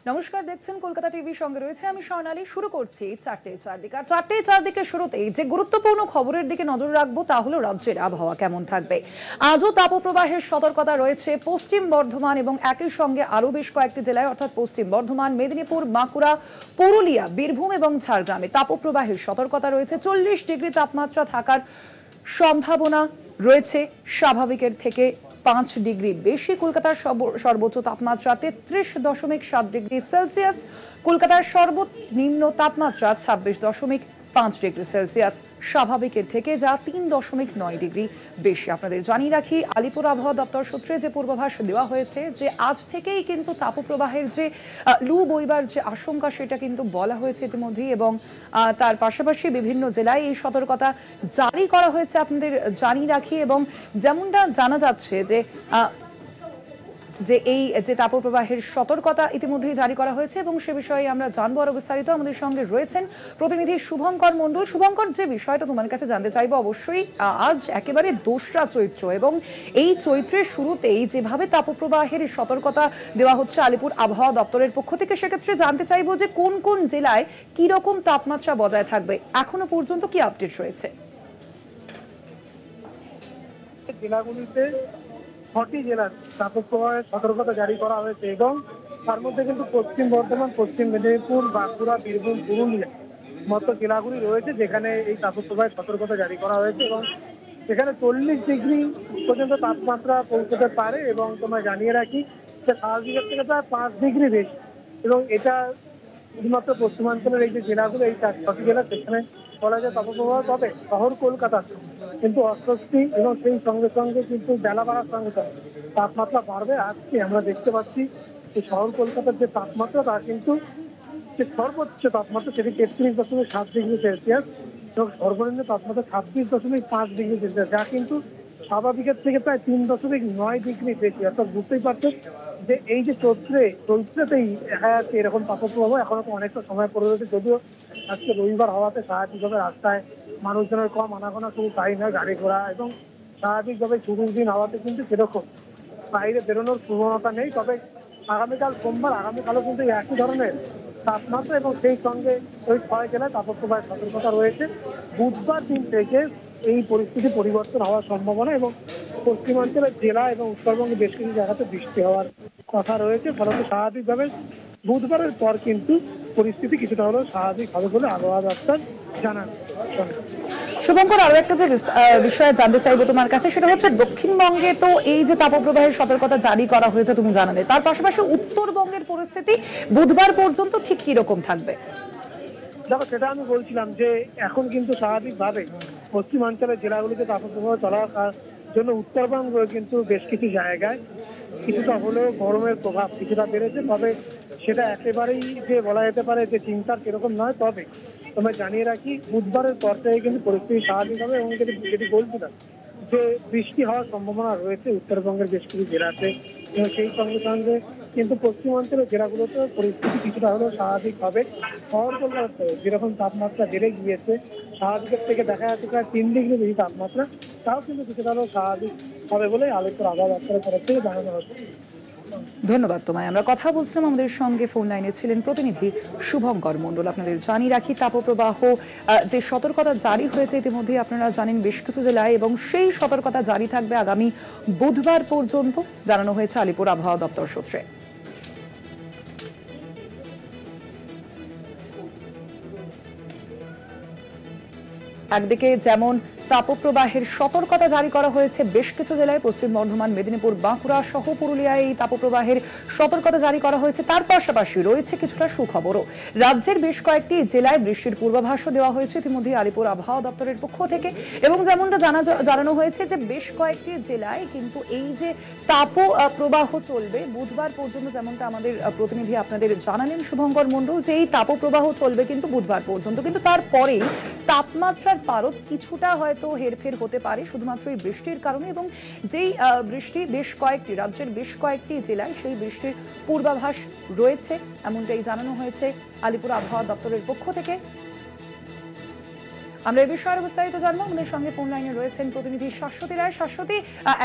নমস্কার, দেখছেন কলকাতা টিভি, সঙ্গে রয়েছে আমি স্বর্ণালী। শুরু করছি চারটে চারদিকে। আর চারটে চারদিকে শুরুতেই যে গুরুত্বপূর্ণ খবরের দিকে নজর রাখবো তা হলো রাজ্যের আবহাওয়া কেমন থাকবে। আজও তাপপ্রবাহের সতর্কতা রয়েছে পশ্চিম বর্ধমান এবং একই সঙ্গে আরও বেশ কয়েকটি জেলায়, অর্থাৎ পশ্চিম বর্ধমান, মেদিনীপুর, বাঁকুড়া, পুরুলিয়া, বীরভূম এবং ঝাড়গ্রামে তাপপ্রবাহের সতর্কতা রয়েছে। 40 ডিগ্রি তাপমাত্রা থাকার সম্ভাবনা রয়েছে, স্বাভাবিকের থেকে 5 ডিগ্রি বেশি। কলকাতার সর্বোচ্চ তাপমাত্রা 33.7 ডিগ্রি সেলসিয়াস। কলকাতার সর্বনিম্ন তাপমাত্রা 26.5 ডিগ্রি সেলসিয়াস, স্বাভাবিকের থেকে যা 3.9 ডিগ্রি বেশি। আপনাদের জানিয়ে রাখি, আলিপুর আবহাওয়া দপ্তর সূত্রে যে পূর্বাভাস দেওয়া হয়েছে যে আজ থেকেই কিন্তু তাপপ্রবাহের যে লু বইবার যে আশঙ্কা সেটা কিন্তু বলা হয়েছে ইতিমধ্যেই, এবং তার পাশাপাশি বিভিন্ন জেলায় এই সতর্কতা জারি করা হয়েছে আপনাদের জানিয়ে রাখি। এবং যেমনটা জানা যাচ্ছে যে এই যে তাপপ্রবাহের সতর্কতা ইতিমধ্যেই জারি করা হয়েছে, এবং সে বিষয়ে আমরা জানবো আরো বিস্তারিত। আমাদের সঙ্গে রয়েছেন প্রতিনিধি শুভঙ্কর মণ্ডল। শুভঙ্কর, যে বিষয়টা তোমার কাছে জানতে চাইবো, অবশ্যই আজ একেবারে 2রা চৈত্র, এবং এই চৈত্রের শুরুতেই যেভাবে তাপপ্রবাহের সতর্কতা দেওয়া হচ্ছে আলিপুর আবহাওয়া দপ্তরের পক্ষ থেকে, সেক্ষেত্রে জানতে চাইবো যে কোন কোন জেলায় কি রকম তাপমাত্রা বজায় থাকবে, এখনো পর্যন্ত কি আপডেট রয়েছে? জেলাগুলিতে 6টি জেলার তাপপ্রবাহের সতর্কতা জারি করা হয়েছে, এবং তার মধ্যে কিন্তু পশ্চিম বর্ধমান, পশ্চিম মেদিনীপুর, বাঁকুড়া, বীরভূম, পুরুলিয়া মতো জেলাগুলি রয়েছে যেখানে এই তাপপ্রবাহের সতর্কতা জারি করা হয়েছে, এবং সেখানে 40 ডিগ্রি পর্যন্ত তাপমাত্রা পৌঁছতে পারে। এবং তোমায় জানিয়ে রাখি যে স্বাভাবিকের থেকে প্রায় 5 ডিগ্রি বেশি, এবং এটা শুধুমাত্র পশ্চিমাঞ্চলের এই যে জেলাগুলো, এই 6টি জেলা, সেখানে বলা যায় তাপপ্রবাহ। তবে শহর কলকাতা কিন্তু অস্বস্তি, এবং সেই সঙ্গে সঙ্গে কিন্তু বেলা বাড়ার সঙ্গে সঙ্গে তাপমাত্রা বাড়বে। আজকে আমরা দেখতে পাচ্ছি যে শহর কলকাতার যে তাপমাত্রা তা কিন্তু যে সর্বোচ্চ তাপমাত্রা সেটি 33.7 ডিগ্রি সেলসিয়াস, এবং সর্বনিম্ন তাপমাত্রা 26.5 ডিগ্রি সেলসিয়াস, যা কিন্তু স্বাভাবিকের থেকে প্রায় 3.9 ডিগ্রি বেশি। অর্থাৎ বুঝতেই পারছেন যে এই যে চৈত্রেতেই দেখা যাচ্ছে এরকম তাপপ্রবাহ। এখনো তো অনেকটা সময় পড়ে রয়েছে, যদিও আজকে রবিবার হওয়াতে স্বাভাবিকভাবে রাস্তায় মানুষজনের কম আনাগোনা, শুধু তাই নয়, গাড়ি ঘোড়া এবং স্বাভাবিকভাবে ছুটির দিন হওয়াতে কিন্তু সেরকম বাইরে বেরোনোর প্রবণতা নেই। তবে আগামীকাল সোমবার, আগামীকালও কিন্তু একই ধরনের তাপমাত্রা, এবং সেই সঙ্গে ওই 6 জেলায় তাপপ্রবাহের সতর্কতা রয়েছে। বুধবার দিন থেকে এই পরিস্থিতি পরিবর্তন হওয়ার সম্ভাবনা, এবং পশ্চিমাঞ্চলের জেলা এবং উত্তরবঙ্গে বেশ কিছু জায়গাতে বৃষ্টি হওয়ার কথা রয়েছে। ফলত স্বাভাবিকভাবে বুধবারের পর কিন্তু পরিস্থিতি কিছুটা হলেও স্বাভাবিক হবে বলে আবহাওয়া দপ্তর জানান। শুভঙ্কর, আরো একটা যে বিষয়ে জানতে চাইবো তোমার কাছে, সেটা হচ্ছে দক্ষিণবঙ্গে তো এই যে তাপপ্রবাহের সতর্কতা জারি করা হয়েছে তুমি জানালে, তার পাশাপাশি উত্তরবঙ্গের পরিস্থিতি বুধবার পর্যন্ত ঠিক কি রকম থাকবে? দেখো, সেটা আমি বলছিলাম যে এখন কিন্তু স্বাভাবিকভাবে পশ্চিমাঞ্চলের জেলাগুলিতে তাপপ্রবাহ চলার জন্য উত্তরবঙ্গ কিন্তু বেশ কিছু জায়গায় কিছুটা হলেও গরমের প্রভাব কিছুটা বেড়েছে। তবে সেটা একেবারেই যে বলা যেতে পারে যে চিন্তার সেরকম নয়। তবে তোমায় জানিয়ে রাখি, বুধবারের পর থেকে কিন্তু পরিস্থিতি স্বাভাবিক হবে, এবং যেটি বলছিলাম যে বৃষ্টি হওয়ার সম্ভাবনা রয়েছে উত্তরবঙ্গের বেশ কিছু জেলাতে, এবং সেই সঙ্গে সঙ্গে কিন্তু পশ্চিমাঞ্চলের জেলাগুলোতে পরিস্থিতি কিছুটা হলেও স্বাভাবিক হবে। শহর কলকাতাতে যেরকম তাপমাত্রা বেড়ে গিয়েছে, স্বাভাবিকের থেকে দেখা যাচ্ছে প্রায় 3 ডিগ্রি বেশি তাপমাত্রা, তাও কিন্তু কিছুটা হলেও স্বাভাবিক হবে বলে আলিপুর আবহাওয়া দপ্তরের তরফ থেকে জানানো হচ্ছে। ধন্যবাদ তোমায়। আমরা কথা বলছিলাম, আমাদের সঙ্গে ফোন লাইনে ছিলেন প্রতিনিধি শুভঙ্কর মণ্ডল। আপনাদের জানিয়ে রাখি, তাপপ্রবাহ যে সতর্কতা জারি হয়েছে ইতিমধ্যে আপনারা জানেন বেশ কিছু জেলায়, এবং সেই সতর্কতা জারি থাকবে আগামী বুধবার পর্যন্ত, জানানো হয়েছে আলিপুর আবহাওয়া দপ্তর সূত্রে। একদিকে যেমন তাপপ্রবাহের সতর্কতা জারি করা হয়েছে বেশ কিছু জেলায়, পশ্চিম বর্ধমান, মেদিনীপুর, বাঁকুড়া সহ পুরুলিয়ায় এই তাপপ্রবাহের সতর্কতা জারি করা হয়েছে। তার পাশাপাশি রয়েছে কিছুটা সুখবরও। রাজ্যের বেশ কয়েকটি জেলায় বৃষ্টির পূর্বাভাসও দেওয়া হয়েছে ইতিমধ্যে আলিপুর আবহাওয়া দপ্তরের পক্ষ থেকে, এবং যেমনটা জানানো হয়েছে যে বেশ কয়েকটি জেলায় কিন্তু এই যে তাপপ্রবাহ চলবে বুধবার পর্যন্ত, যেমনটা আমাদের প্রতিনিধি আপনাদের জানালেন শুভঙ্কর মণ্ডল, যে এই তাপপ্রবাহ চলবে কিন্তু বুধবার পর্যন্ত। কিন্তু তারপরেই তাপমাত্রার পারদ কিছুটা হয়তো হেরফের হতে পারে শুধুমাত্র এই বৃষ্টির কারণে, এবং যেই বৃষ্টি বেশ কয়েকটি রাজ্যের বেশ কয়েকটি জেলায় সেই বৃষ্টির পূর্বাভাস রয়েছে, এমনটাই জানানো হয়েছে আলিপুর আবহাওয়া দপ্তরের পক্ষ থেকে। আমরা এই বিষয়ে আরো বিস্তারিত জানবো। আমাদের সঙ্গে ফোন লাইনে রয়েছেন প্রতিনিধি শাশ্বতী রায়। শাশ্বতী,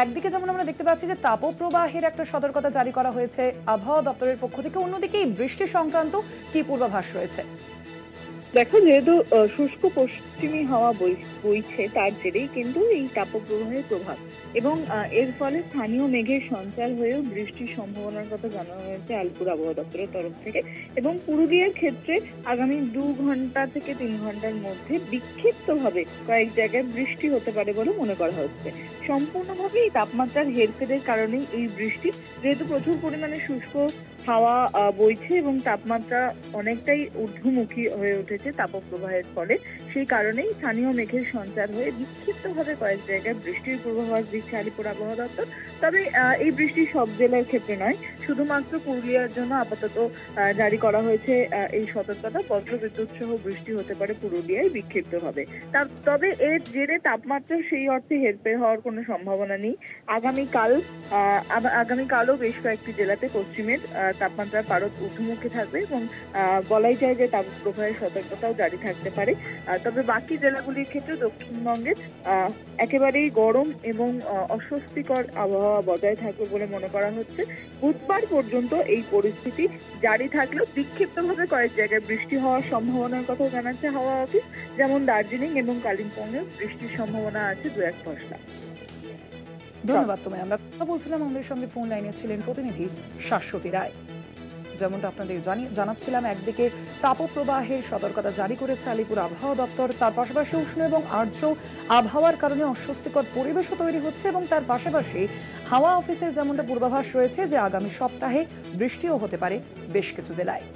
একদিকে যেমন আমরা দেখতে পাচ্ছি যে তাপপ্রবাহের একটা সতর্কতা জারি করা হয়েছে আবহাওয়া দপ্তরের পক্ষ থেকে, অন্যদিকে এই বৃষ্টি সংক্রান্ত কি পূর্বাভাস রয়েছে? দেখো, যেহেতু শুষ্ক পশ্চিমী হাওয়া বইছে, তার জেরেই কিন্তু এই তাপপ্রবাহের প্রভাব এবং এর ফলে স্থানীয় মেঘের সঞ্চার হয়েও বৃষ্টির সম্ভাবনার কথা জানানো হয়েছে আলিপুর আবহাওয়া দপ্তরের তরফ থেকে। এবং পুরুলিয়ার ক্ষেত্রে আগামী 2 ঘন্টা থেকে 3 ঘন্টার মধ্যে বিক্ষিপ্তভাবে কয়েক জায়গায় বৃষ্টি হতে পারে বলে মনে করা হচ্ছে। সম্পূর্ণভাবে এই তাপমাত্রার হেরফেরের কারণেই এই বৃষ্টি, যেহেতু প্রচুর পরিমাণে শুষ্ক হাওয়া বইছে এবং তাপমাত্রা অনেকটাই ঊর্ধ্বমুখী হয়ে উঠেছে তাপপ্রবাহের ফলে, সেই কারণেই স্থানীয় মেঘের সঞ্চার হয়ে বিক্ষিপ্তভাবে কয়েক জায়গায় বৃষ্টির পূর্বাভাস দিচ্ছে আলিপুর আবহাওয়া দপ্তর। তবে এই বৃষ্টি সব জেলার ক্ষেত্রে নয়, শুধুমাত্র পুরুলিয়ার জন্য আপাতত জারি করা হয়েছে এই সতর্কতা। বজ্রবিদ্যুৎ সহ বৃষ্টি হতে পারে পুরুলিয়ায় বিক্ষিপ্তভাবে। তবে এর জেরে তাপমাত্রা সেই অর্থে হেরফের হওয়ার কোনো সম্ভাবনা নেই। আগামীকালও বেশ কয়েকটি জেলাতে পশ্চিমের তাপমাত্রার পারদ ঊর্ধ্বমুখী থাকবে এবং বলাই যায় যে তাপপ্রবাহের সতর্কতাও জারি থাকতে পারে। তবে বাকি জেলাগুলির ক্ষেত্রে দক্ষিণবঙ্গের একেবারেই গরম এবং অস্বস্তিকর আবহাওয়া বজায় থাকবে বলে মনে করা হচ্ছে। বুধবার পর্যন্ত এই পরিস্থিতি জারি থাকলেও বিক্ষিপ্তভাবে কয়েক জায়গায় বৃষ্টি হওয়ার সম্ভাবনার কথা জানাচ্ছে হাওয়া অফিস। যেমন দার্জিলিং এবং কালিম্পংয়ে বৃষ্টির সম্ভাবনা আছে 2-1 পশলা। ধন্যবাদ তোমায়। আমরা কথা বলছিলাম, আমাদের সঙ্গে ফোন লাইনে ছিলেন প্রতিনিধি শাশ্বতী রায়। যেমনটা আপনাদের জানাচ্ছিলাম, একদিকে তাপপ্রবাহের সতর্কতা জারি করেছে আলিপুর আবহাওয়া দপ্তর, তার পাশাপাশি উষ্ণ এবং আর্দ্র আবহাওয়ার কারণে অস্বস্তিকর পরিবেশও তৈরি হচ্ছে এবং তার পাশাপাশি হাওয়া অফিসের যেমনটা পূর্বাভাস রয়েছে যে আগামী সপ্তাহে বৃষ্টিও হতে পারে বেশ কিছু জেলায়।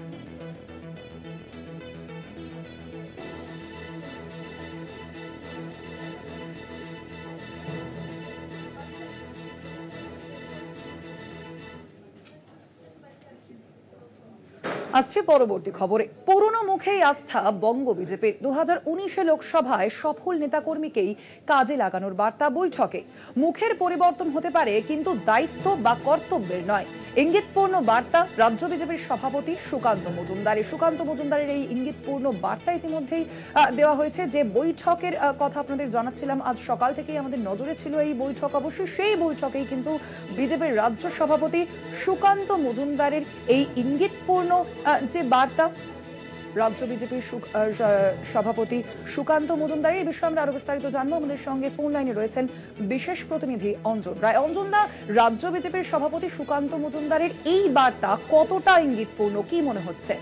আসছে পরবর্তী খবরে। পুরনো মুখেই আস্থা বঙ্গ বিজেপির। 2019 লোকসভায় সফল নেতাকর্মীকেই কাজে লাগানোর বার্তা বৈঠকে। মুখের পরিবর্তন হতে পারে, কিন্তু দায়িত্ব বা কর্তব্যের নয়। ইঙ্গিতপূর্ণ বার্তা রাজ্য বিজেপির সভাপতি সুকান্ত মজুমদারের এই ইঙ্গিতপূর্ণ বার্তা ইতিমধ্যেই দেওয়া হয়েছে। যে বৈঠকের কথা আপনাদের জানাচ্ছিলাম, আজ সকাল থেকেই আমাদের নজরে ছিল এই বৈঠক। অবশ্যই সেই বৈঠকেই কিন্তু বিজেপির রাজ্য সভাপতি সুকান্ত মজুমদারের এই ইঙ্গিতপূর্ণ যে বার্তা, রাজ্য বিজেপির সভাপতি সুকান্ত মজুমদার, এই বিষয়ে আমরা আরো বিস্তারিত জানবো। আমাদের সঙ্গে ফোন লাইনে রয়েছেন বিশেষ প্রতিনিধি অঞ্জন রায়। অঞ্জনদা, রাজ্য বিজেপির সভাপতি সুকান্ত মজুমদারের এই বার্তা কতটা ইঙ্গিতপূর্ণ, কি মনে হচ্ছে?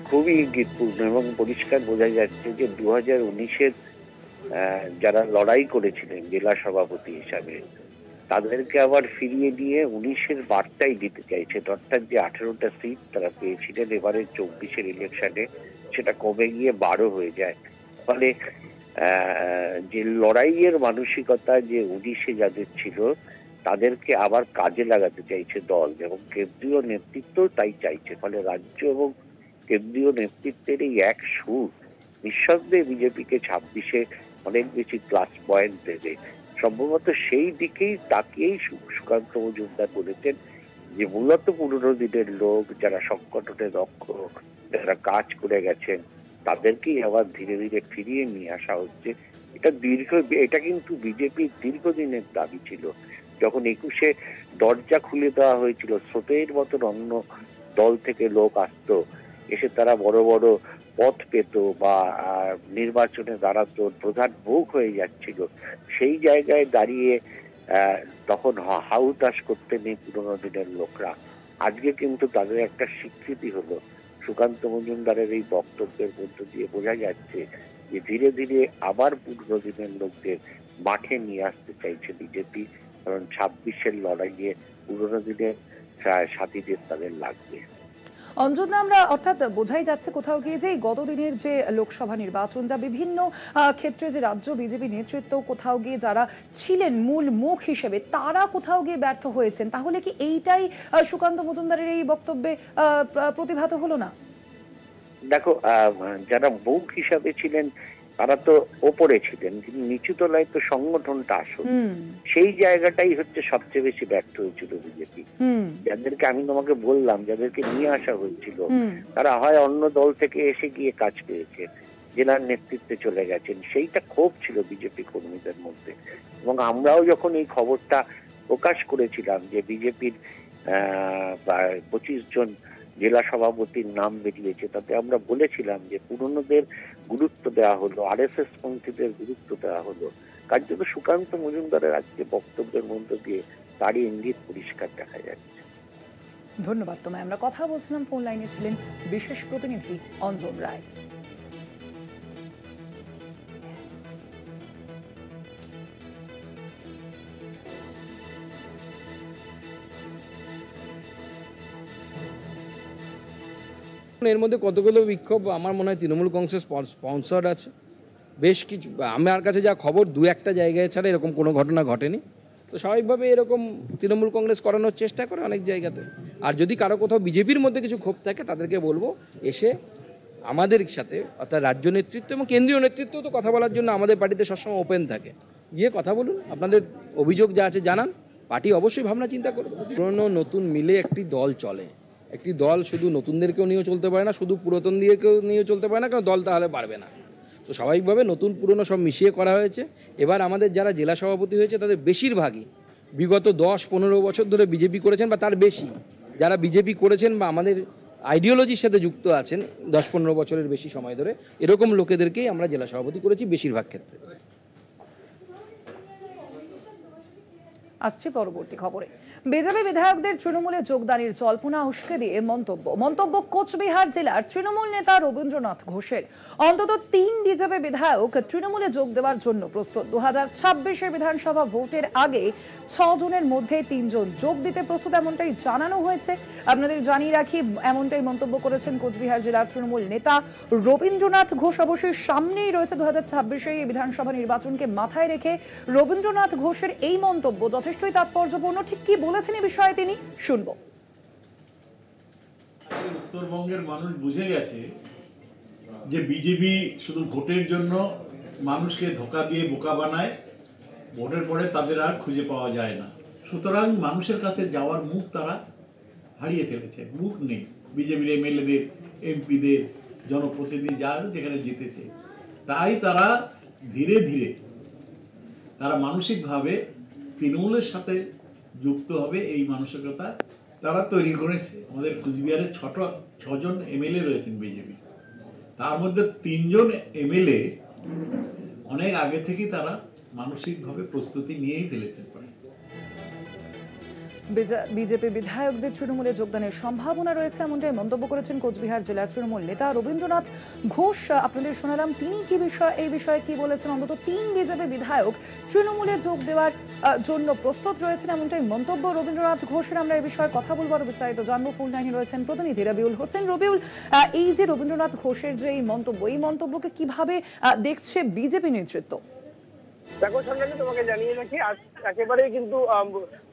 খুবই ইঙ্গিতপূর্ণ এবং পরিষ্কার বোঝা যাচ্ছে যে 2019-এর যারা লড়াই করেছিলেন জেলা সভাপতি হিসাবে, তাদেরকে আবার ফিরিয়ে দিয়ে 19-এর বার্তাই দিতে চাইছে। অর্থাৎ যে 18টা সিট তারা পেয়েছিলেন এবারে 24-এর ইলেকশনে, সেটা কমে গিয়ে 12 হয়ে যায়। ফলে যে লড়াইয়ের মানসিকতা যে 19-এ যাদের ছিল, তাদেরকে আবার কাজে লাগাতে চাইছে দল এবং কেন্দ্রীয় নেতৃত্ব তাই চাইছে। ফলে রাজ্য এবং কেন্দ্রীয় নেতৃত্বের এই এক সুর নিঃসন্দেহে বিজেপিকে 26-এ অনেক বেশি প্লাস পয়েন্ট দেবে। সম্ভবত সেই দিকেই তাকিয়েই সুকান্ত মজুমদার বলেছেন যে মূলত পুরনো দিনের লোক যারা সংগঠনে দক্ষ, যারা কাজ করে গেছেন, তাদেরকেই আবার ধীরে ধীরে ফিরিয়ে নিয়ে আসা হচ্ছে। এটা কিন্তু বিজেপির দীর্ঘদিনের দাবি ছিল। যখন 21-এ দরজা খুলে দেওয়া হয়েছিল, স্রোতের মতন অন্য দল থেকে লোক আসতো, এসে তারা বড় বড় পথ পেত বা নির্বাচনে দাঁড়াতো, প্রধান মুখ হয়ে যাচ্ছিল, সেই জায়গায় দাঁড়িয়ে তখন হাউতাশ করতে নেই পুরোনো দিনের লোকরা। আজকে কিন্তু তাদের একটা স্বীকৃতি হলো। সুকান্ত মজুমদারের এই বক্তব্যের মধ্য দিয়ে বোঝা যাচ্ছে যে ধীরে ধীরে আবার পুরোনো দিনের লোকদের মাঠে নিয়ে আসতে চাইছে বিজেপি, কারণ 26-এর লড়াইয়ে পুরোনো দিনের সাথীদের তাদের লাগবে। অঞ্জনা, আমরা অর্থাৎ বোঝাই যাচ্ছে কোথাও গিয়ে যে গত দিনের যে লোকসভা নির্বাচন, যা বিভিন্ন ক্ষেত্রে যে রাজ্য বিজেপি নেতৃত্ব কোথাও গিয়ে যারা ছিলেন মূল মুখ হিসেবে, তারা কোথাও গিয়ে ব্যর্থ হয়েছেন, তাহলে কি এইটাই সুকান্ত মজুমদারের এই বক্তব্যে প্রতিভাত হলো না? দেখো, যারা মুখ হিসাবে ছিলেন তারা তো ওপরে ছিলেন, কিন্তু নিচু তলায় তো সংগঠনটা আসল, সেই জায়গাটাই হচ্ছে সবচেয়ে বেশি ব্যর্থ হয়েছিল বিজেপি। যাদেরকে আমি তোমাকে বললাম, যাদেরকে নিয়ে আসা হয়েছিল, তারা হয় অন্য দল থেকে এসে গিয়ে কাজ পেয়েছে, জেলার নেতৃত্বে চলে গেছেন, সেইটা ক্ষোভ ছিল বিজেপি কর্মীদের মধ্যে। এবং আমরাও যখন এই খবরটা প্রকাশ করেছিলাম যে বিজেপির 25 জন জেলা সভাপতির নাম বেরিয়েছে, তাতে আমরা বলেছিলাম যে পুরনোদের গুরুত্ব দেওয়া হলো, RSS পন্থীদের গুরুত্ব দেওয়া হলো। কার্যত সুকান্ত মজুমদারের আজকে বক্তব্যের মধ্য দিয়ে তারই ইঙ্গিত পরিষ্কার দেখা যাচ্ছে। ধন্যবাদ তোমায়। আমরা কথা বলছিলাম, ফোন লাইনে ছিলেন বিশেষ প্রতিনিধি অঞ্জন রায়। এর মধ্যে কতগুলো বিক্ষোভ আমার মনে হয় তৃণমূল কংগ্রেস স্পন্সর্ড আছে বেশ কিছু। আমার কাছে যা খবর, 2-1টা জায়গায় ছাড়া এরকম কোনো ঘটনা ঘটেনি। তো স্বাভাবিকভাবে এরকম তৃণমূল কংগ্রেস করানোর চেষ্টা করে অনেক জায়গাতে। আর যদি কারো কোথাও বিজেপির মধ্যে কিছু ক্ষোভ থাকে, তাদেরকে বলবো এসে আমাদের সাথে, অর্থাৎ রাজ্য নেতৃত্ব এবং কেন্দ্রীয় নেতৃত্ব তো কথা বলার জন্য আমাদের পার্টিতে সবসময় ওপেন থাকে, গিয়ে কথা বলুন, আপনাদের অভিযোগ যা আছে জানান, পার্টি অবশ্যই ভাবনা চিন্তা করবে। পুরনো নতুন মিলে একটি দল চলে। একটি দল শুধু নতুনদেরকেও নিয়ে চলতে পারে না, শুধু পুরাতন দিয়েকেও নিয়ে চলতে পারে না, কারণ দল তাহলে পারবে না। তো স্বাভাবিকভাবে নতুন পুরনো সব মিশিয়ে করা হয়েছে। এবার আমাদের যারা জেলা সভাপতি হয়েছে তাদের বেশিরভাগই বিগত 10-15 বছর ধরে বিজেপি করেছেন বা তার বেশি। যারা বিজেপি করেছেন বা আমাদের আইডিওলজির সাথে যুক্ত আছেন 10-15 বছরের বেশি সময় ধরে, এরকম লোকেদেরকেই আমরা জেলা সভাপতি করেছি বেশিরভাগ ক্ষেত্রে। আসছে পরবর্তী খবরে। বিজেপি বিধায়কদের তৃণমূলে যোগদানের জল্পনা উস্কে দিয়ে মন্তব্য কোচবিহার জেলার তৃণমূল নেতা রবীন্দ্রনাথ ঘোষের। অন্তত 3 বিজেপি বিধায়ক তৃণমূলে যোগ দেওয়ার জন্য প্রস্তুত। 2026-এর বিধানসভা ভোটের আগে 6 জনের মধ্যে 3 জন যোগ দিতে প্রস্তুত, এমনটাই জানানো হয়েছে। আপনাদের জানিয়ে রাখি, এমনটাই মন্তব্য করেছেন কোচবিহার জেলার তৃণমূল নেতা রবীন্দ্রনাথ ঘোষ। অবশ্যই সামনেই রয়েছে 2026-এ বিধানসভা নির্বাচনকে মাথায় রেখে রবীন্দ্রনাথ ঘোষের এই মন্তব্য যথেষ্টই তাৎপর্যপূর্ণ। ঠিক কি বলেছেন এই বিষয়ে তিনি, শুনবো। উত্তরবঙ্গের মানুষ বুঝে গেছে যে বিজেপি শুধু ভোটের জন্য মানুষকে ধোঁকা দিয়ে বোকা বানায়, ভোটের পরে তাদের আর খুঁজে পাওয়া যায় না। সুতরাং মানুষের কাছে যাওয়ার মুখ তারা হারিয়ে ফেলেছে, মুখ নেই। বিজেপির MLA-দের, MP-দের, জনপ্রতিনিধি যারা যেখানে জিতেছে, তাই তারা ধীরে ধীরে তারা মানসিকভাবে তৃণমূলের সাথে যুক্ত হবে, এই মানসিকতা তারা তৈরি করেছে। আমাদের কুচবিহারে 6 জন MLA রয়েছেন বিজেপি, তার মধ্যে 3 জন MLA অনেক আগে থেকেই তারা মানসিকভাবে প্রস্তুতি নিয়েই ফেলেছেন। বিজেপি বিধায়কদের তৃণমূলে যোগদানের সম্ভাবনা রয়েছে, এমনটাই মন্তব্য করেছেন কোচবিহার জেলার তৃণমূল নেতা রবীন্দ্রনাথ ঘোষ। আপনাদের শোনালাম তিনি এই বিষয়ে কি বলেছেন। অন্তত 3 বিজেপি বিধায়ক তৃণমূলে যোগ দেওয়ার জন্য প্রস্তুত রয়েছেন, এমনটাই মন্তব্য রবীন্দ্রনাথ ঘোষের। আমরা এই বিষয়ে কথা বলবো, আরো বিস্তারিত জানবো। ফোন লাইনে রয়েছেন প্রতিনিধি রবিউল হোসেন। রবিউল, এই যে রবীন্দ্রনাথ ঘোষের যে এই মন্তব্যকে কিভাবে দেখছে বিজেপি নেতৃত্ব? দেখো সন্ধ্যানী, তোমাকে জানিয়ে রাখি, আজ একেবারেই কিন্তু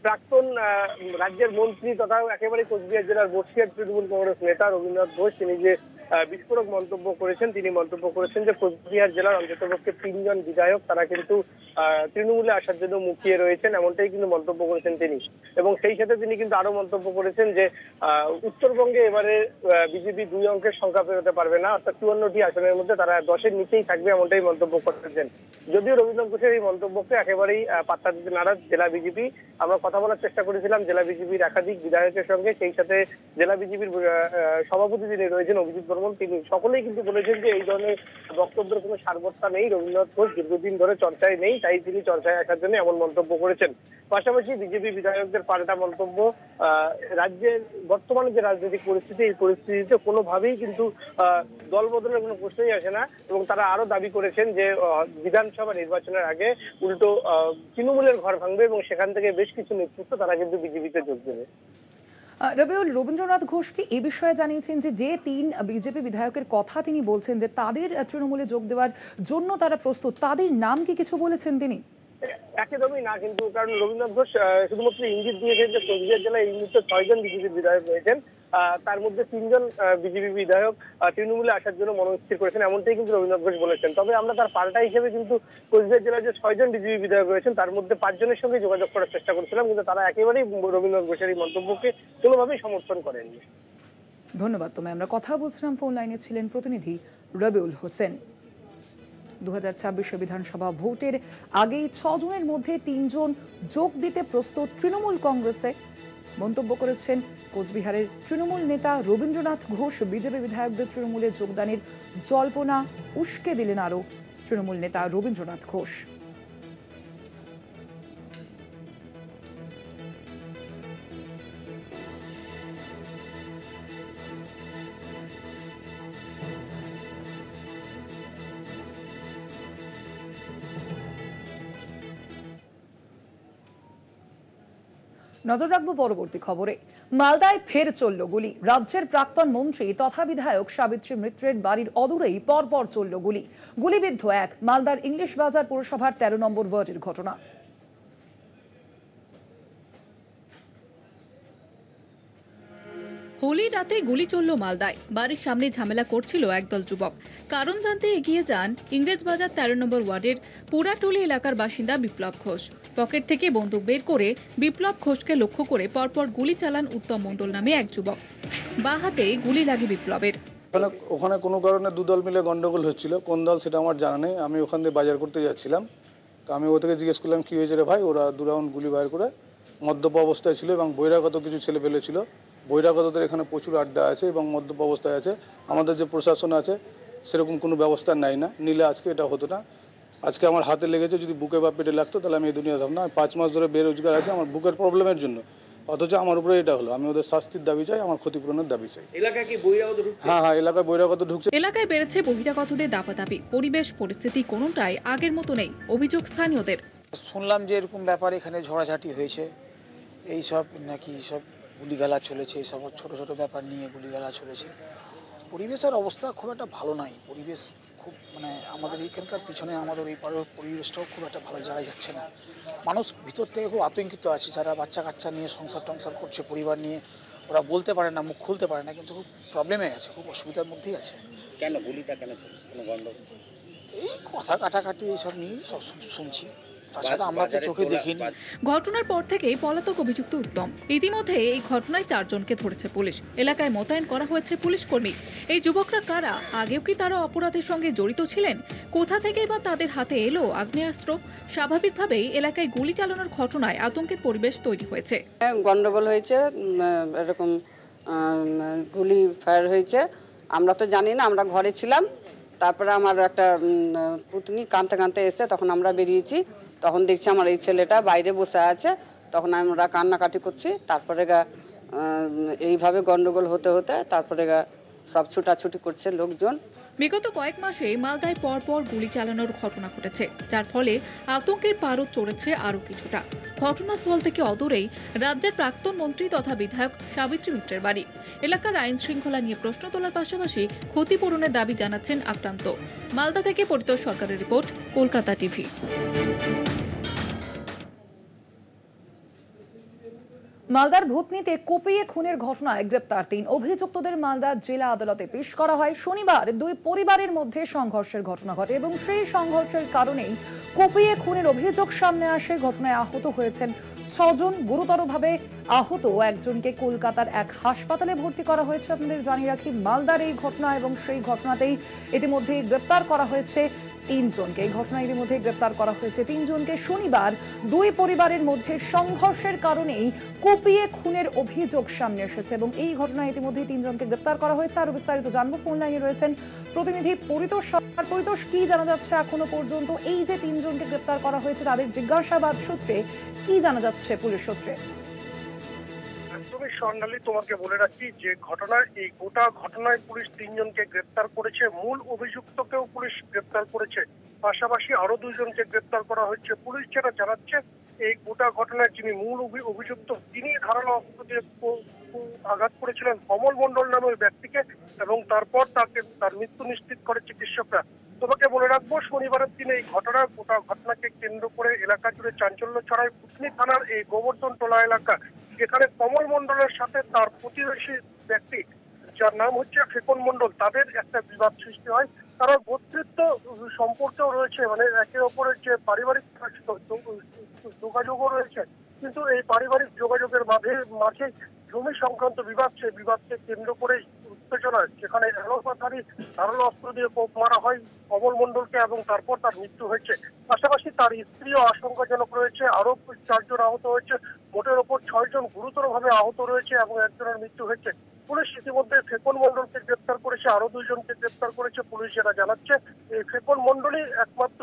প্রাক্তন রাজ্যের মন্ত্রী তথা একেবারে কোচবিহার জেলার বসিরহাট তৃণমূল কংগ্রেস নেতা রবীন্দ্রনাথ ঘোষ তিনি যে বিস্ফোরক মন্তব্য করেছেন, তিনি মন্তব্য করেছেন যে কোচবিহার জেলার অন্ততপক্ষে 3 জন বিধায়ক তারা কিন্তু তৃণমূলে আসার জন্য মুখিয়ে রয়েছেন, এমনটাই কিন্তু মন্তব্য করেছেন তিনি। এবং সেই সাথে তিনি কিন্তু আরো মন্তব্য করেছেন যে উত্তরবঙ্গে এবারে বিজেপি 2 অঙ্কের সংখ্যা পেরোতে পারবে না, অর্থাৎ 54টি আসনের মধ্যে তারা 10-এর নিচেই থাকবে, এমনটাই মন্তব্য করেছেন। যদিও রবীন্দ্রনাথ ঘোষের এই মন্তব্যকে একেবারেই পাত্তা দিতে নারাজ জেলা বিজেপি। আমরা কথা বলার চেষ্টা করেছিলাম জেলা বিজেপির একাধিক বিধায়কের সঙ্গে, সেই সাথে জেলা বিজেপির সভাপতি যিনি রয়েছেন অভিজিৎ বর্মন, তিনি সকলেই কিন্তু বলেছেন যে এই ধরনের বক্তব্যের কোনো সারবত্তা নেই। রবীন্দ্রনাথ ঘোষ দীর্ঘদিন ধরে চর্চায় নেই, তাই তিনি চর্চায় আসার জন্য এমন মন্তব্য করেছেন। পাশাপাশি বিজেপি বিধায়কদের পাল্টা মন্তব্য, রাজ্যের বর্তমানে যে রাজনৈতিক পরিস্থিতি, এই পরিস্থিতিতে কোনোভাবেই কিন্তু দল বদলের কোনো প্রশ্নই আসে না। এবং তারা আরো দাবি করেছেন যে বিধানসভা নির্বাচনের আগে উল্টো তৃণমূলের ঘর ভাঙবে এবং সেখান থেকে বেশ কিছু নেতৃত্ব তারা কিন্তু বিজেপিতে যোগ দেবে। রবিউল, রবীন্দ্রনাথ ঘোষ কি এই বিষয়ে জানিয়েছেন যে 3 বিজেপি বিধায়কের কথা তিনি বলছেন যে তাদের তৃণমূলে যোগ দেওয়ার জন্য তারা প্রস্তুত, তাদের নাম কি কিছু বলেছেন তিনি? একদমই না, কিন্তু কারণ রবীন্দ্রনাথ ঘোষ শুধুমাত্র ইঙ্গিত দিয়েছেন যে কোচবিহার জেলায় এই মুহূর্তে 6 জন বিজেপি বিধায়ক রয়েছেন, তার মধ্যে 3 জন বিজেপি বিধায়ক তৃণমূলে আসার জন্য মনস্থির করেছেন, এমনটাই কিন্তু রবীন্দ্রনাথ ঘোষ বলেছেন। তবে আমরা তার পাল্টা হিসেবে কিন্তু কোচবিহার জেলায় যে 6 জন বিজেপি বিধায়ক রয়েছেন তার মধ্যে 5 জনের সঙ্গে যোগাযোগ করার চেষ্টা করেছিলাম, কিন্তু তারা একেবারেই রবীন্দ্রনাথ ঘোষের এই মন্তব্যকে কোনোভাবেই সমর্থন করেননি। ধন্যবাদ তোমায়। আমরা কথা বলছিলাম, ফোন লাইনে ছিলেন প্রতিনিধি রবিউল হোসেন। 2026 বিধানসভা ভোটের আগেই 6 জনের মধ্যে 3 জন যোগ দিতে প্রস্তুত তৃণমূল কংগ্রেসে মন্তব্য করেছেন কোচবিহারের তৃণমূল নেতা রবীন্দ্রনাথ ঘোষ। বিজেপি বিধায়কদের তৃণমূলে যোগদানের জল্পনা উস্কে দিলেন আরও তৃণমূল নেতা রবীন্দ্রনাথ ঘোষ। নজর রাখবো পরবর্তী খবরে। মালদায় ফের চলল গুলি। রাজ্যের প্রাক্তন মন্ত্রী তথা বিধায়ক সাবিত্রী মিত্রের বাড়ির অদূরেই পরপর চলল গুলি। গুলিবিদ্ধ এক। মালদার ইংলিশ বাজার পৌরসভার 13 নম্বর ওয়ার্ডের ঘটনা। হোলির রাতে গুলি চলল মালদায়। বাড়ির সামনে ঝামেলা করছিল একদল যুবক। কারণ জানতে এগিয়ে যান ইংরেজ বাজার 13 নম্বর ওয়ার্ডের পুরাটুলি এলাকার বাসিন্দা বিপ্লব ঘোষ। পকেট থেকে বন্দুক বের করে বিপ্লব ঘোষকে লক্ষ্য করে পরপর গুলি চালান উত্তম মণ্ডল নামে এক যুবক। বাঁ হাতে গুলি লাগে বিপ্লবের। ওখানে কোনো কারণে দুদল মিলে গন্ডগোল হচ্ছিল, কোন দল সেটা আমার জানা নেই। আমি ওখান থেকে বাজার করতে যাচ্ছিলাম, তো আমি ও থেকে জিজ্ঞেস করলাম কী হয়েছে রে ভাই। ওরা 2 রাউন্ড গুলি বাইর করে মদ্যপ অবস্থায় ছিল এবং বহিরাগত কিছু ছেলে পেলে ছিল। বহিরাগতদের এখানে প্রচুর আড্ডা আছে এবং মদ্যপ অবস্থায় আছে। আমাদের যে প্রশাসন আছে সেরকম কোনো ব্যবস্থা নাই না, নিলে আজকে এটা হতো না। আজকে আমার হাতে লেগেছে, যদি বুকে বা পেটে লাগতো তাহলে আমি এই দুনিয়া থাকতাম না। 5 মাস ধরে বেরোজগার আছে আমার বুকের প্রবলেমের জন্য, অথচ আমার উপরে এটা হলো। আমি ওদের শাস্তির দাবি চাই, আমার ক্ষতিপূরণের দাবি চাই। এলাকায় কি বহিরাগত ঢুকছে? হ্যাঁ, এলাকায় বহিরাগত ঢুকছে। এলাকায় বেড়েছে বহিরাগতদের দাপাদাপি। পরিবেশ পরিস্থিতি কোনোটাই আগের মতো নেই, অভিযোগ স্থানীয়দের। শুনলাম যে এরকম ব্যাপার এখানে ঝগড়াঝাটি হয়েছে, এই সব নাকি সব গুলিগালা চলেছে, সব ছোট ছোট ব্যাপার নিয়ে গুলিগালা চলেছে। পরিবেশের অবস্থা খুব একটা ভালো নাই। পরিবেশ খুব আমাদের এইখানকার পিছনে আমাদের এই পরিবেশটাও খুব একটা ভালো জায়গায় যাচ্ছে না। মানুষ ভিতর থেকে খুব আতঙ্কিত আছে, যারা বাচ্চা কাচ্চা নিয়ে সংসার টংসার করছে, পরিবার নিয়ে, ওরা বলতে পারে না, মুখ খুলতে পারে না, কিন্তু খুব প্রবলেমে আছে, খুব অসুবিধার মধ্যেই আছে। কেন গুলিটা কেন চলছে? কোনো গন্ডগোল? এই কথা কাটাকাটি এইসব নিয়ে সব শুনছি, তাছাড়া আমরা তো চোখে দেখিনি। ঘটনার পর থেকেই পলাতক অভিযুক্ত উত্তম। ইতিমধ্যে এই ঘটনায় 4 জনকে ধরেছে পুলিশ। এলাকায় মোতায়েন করা হয়েছে পুলিশ কর্মী। এই যুবকরা কারা? আগেও কি তারা অপরাধের সঙ্গে জড়িত ছিলেন? কোথা থেকেই বা তাদের হাতে এলো আগ্নেয়াস্ত্র? স্বাভাবিকভাবেই এলাকায় গুলি চালানোর ঘটনায় আতঙ্কের পরিবেশ তৈরি হয়েছে। গন্ডগোল হয়েছে, এরকম গুলি ফায়ার হয়েছে। আমরা তো জানি না, আমরা ঘরে ছিলাম। তারপরে আমার একটা পুতনি কাঁদতে কাঁদতে এসে তখন আমরা বেরিয়েছি। তখন দেখছি আমার এই ছেলেটা বাইরে বসে আছে। তখন আমরা কান্নাকাটি করছি। তারপরে এইভাবে গন্ডগোল হতে হতে তারপরে সব ছুটাছুটি করছে লোকজন। বিগত কয়েক মাসে মালদায় পরপর গুলি চালানোর ঘটনা ঘটেছে, যার ফলে আতঙ্কের পারদ চড়েছে আরও কিছুটা। ঘটনাস্থল থেকে অদূরেই রাজ্যের প্রাক্তন মন্ত্রী তথা বিধায়ক সাবিত্রী মিত্রের বাড়ি। এলাকার আইন শৃঙ্খলা নিয়ে প্রশ্ন তোলার পাশাপাশি ক্ষতিপূরণের দাবি জানাচ্ছেন আক্রান্ত। মালদা থেকে পরিতোষ সরকারের রিপোর্ট, কলকাতা টিভি। মালদার ভূতনিতে কুপিয়ে খুনের ঘটনায় গ্রেপ্তার 3 অভিযুক্তদের মালদা জেলা আদালতে পেশ করা হয়। শনিবার 2 পরিবারের মধ্যে সংঘর্ষের ঘটনা ঘটে এবং সেই সংঘর্ষের কারণেই কুপিয়ে খুনের অভিযোগ সামনে আসে। ঘটনায় আহত হয়েছেন 6 জন। গুরুতরভাবে আহত একজনকে কলকাতার এক হাসপাতালে ভর্তি করা হয়েছে। আপনাদের জানিয়ে রাখি, মালদার এই ঘটনা এবং সেই ঘটনাতেই ইতিমধ্যে গ্রেপ্তার করা হয়েছে 3 জনকে। এই ঘটনায় ইতিমধ্যে গ্রেপ্তার করা হয়েছে 3 জনকে। শনিবার 2 পরিবারের মধ্যে সংঘর্ষের কারণেই কুপিয়ে খুনের অভিযোগ সামনে এসেছে এবং এই ঘটনায় ইতিমধ্যে 3 জনকে গ্রেপ্তার করা হয়েছে। আরো বিস্তারিত জানবো, ফোন লাইনে রয়েছেন প্রতিনিধি পরিতোষ সরকার। পরিতোষ, কি জানা যাচ্ছে এখনো পর্যন্ত? এই যে 3 জনকে গ্রেপ্তার করা হয়েছে, তাদের জিজ্ঞাসাবাদ সূত্রে কি জানা যাচ্ছে পুলিশ সূত্রে? একদমই স্বর্ণালী, তোমাকে বলে রাখি যে এই গোটা ঘটনায় পুলিশ 3 জনকে গ্রেপ্তার করেছে। মূল অভিযুক্তকেও পুলিশ গ্রেপ্তার করেছে, পাশাপাশি আরো 2 জনকে গ্রেপ্তার করা হয়েছে। পুলিশ যেটা জানাচ্ছে, এই গোটা ঘটনায় যিনি মূল অভিযুক্ত তিনি ধারালো অস্ত্র দিয়ে আঘাত করেছিলেন কমল মণ্ডল নামের ব্যক্তিকে এবং তারপর তার মৃত্যু নিশ্চিত করে চিকিৎসকরা। তোমাকে বলে রাখবো, শনিবারের দিনে এই গোটা ঘটনাকে কেন্দ্র করে এলাকা জুড়ে চাঞ্চল্য ছড়ায় ভূতনি থানার এই গোবর্ধন টোলা এলাকা, যেখানে কমল মণ্ডলের সাথে তার প্রতিবেশী ব্যক্তি যার নাম হচ্ছে ফেকন মণ্ডল, তাদের একটা বিবাদ সৃষ্টি হয়। তারা ভ্রাতৃত্ব সম্পর্কেও রয়েছে, একে অপরের যে পারিবারিক যোগাযোগও রয়েছে, কিন্তু এই পারিবারিক যোগাযোগের মাঝে জমি সংক্রান্ত বিবাদ, সেই বিবাদকে কেন্দ্র করে উত্তেজনা, যেখানে ধারালো অস্ত্র দিয়ে কোপ মারা হয় কমল মণ্ডলকে এবং তারপর তার মৃত্যু হয়েছে। পাশাপাশি তার স্ত্রীও আশঙ্কাজনক রয়েছে, আরো 4 জন আহত হয়েছে, মোটের ওপর 6 জন গুরুতরভাবে আহত রয়েছে এবং একজনের মৃত্যু হয়েছে। পুলিশ ইতিমধ্যে ফেকন মণ্ডলকে গ্রেপ্তার করেছে, আরো 2 জনকে গ্রেপ্তার করেছে। পুলিশ যেটা জানাচ্ছে, এই ফেকন মণ্ডলই একমাত্র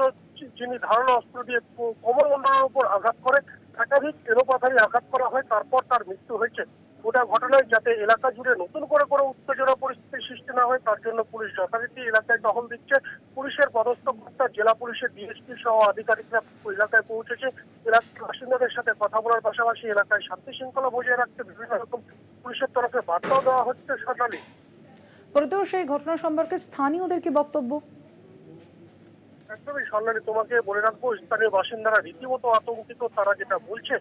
যিনি ধারালো অস্ত্র দিয়ে কমল মণ্ডলের উপর আঘাত করে, একাধিক এলোপাথারি আঘাত করা হয়, তারপর তার মৃত্যু হয়েছে। গোটা ঘটনায় যাতে এলাকা জুড়ে নতুন করে কোনো উত্তেজনা পরিস্থিতির সৃষ্টি না হয় তার জন্য পুলিশ যথারীতি এলাকায় টহল দিচ্ছে। পুলিশের পদস্থ কর্তা, জেলা পুলিশের ডিএসপি সহ আধিকারিকরা এলাকায় পৌঁছেছে। এলাকার বাসিন্দাদের সাথে কথা বলার পাশাপাশি এলাকায় শান্তি শৃঙ্খলা বজায় রাখতে বিভিন্ন রকম পুলিশের তরফে বার্তাও দেওয়া হচ্ছে। সোনালী, পরিতোষ, এই ঘটনা সম্পর্কে স্থানীয়দের কি বক্তব্য? একদমই সোনালী, তোমাকে বলে রাখবো, স্থানীয় বাসিন্দারা রীতিমতো আতঙ্কিত। তারা যেটা বলছে,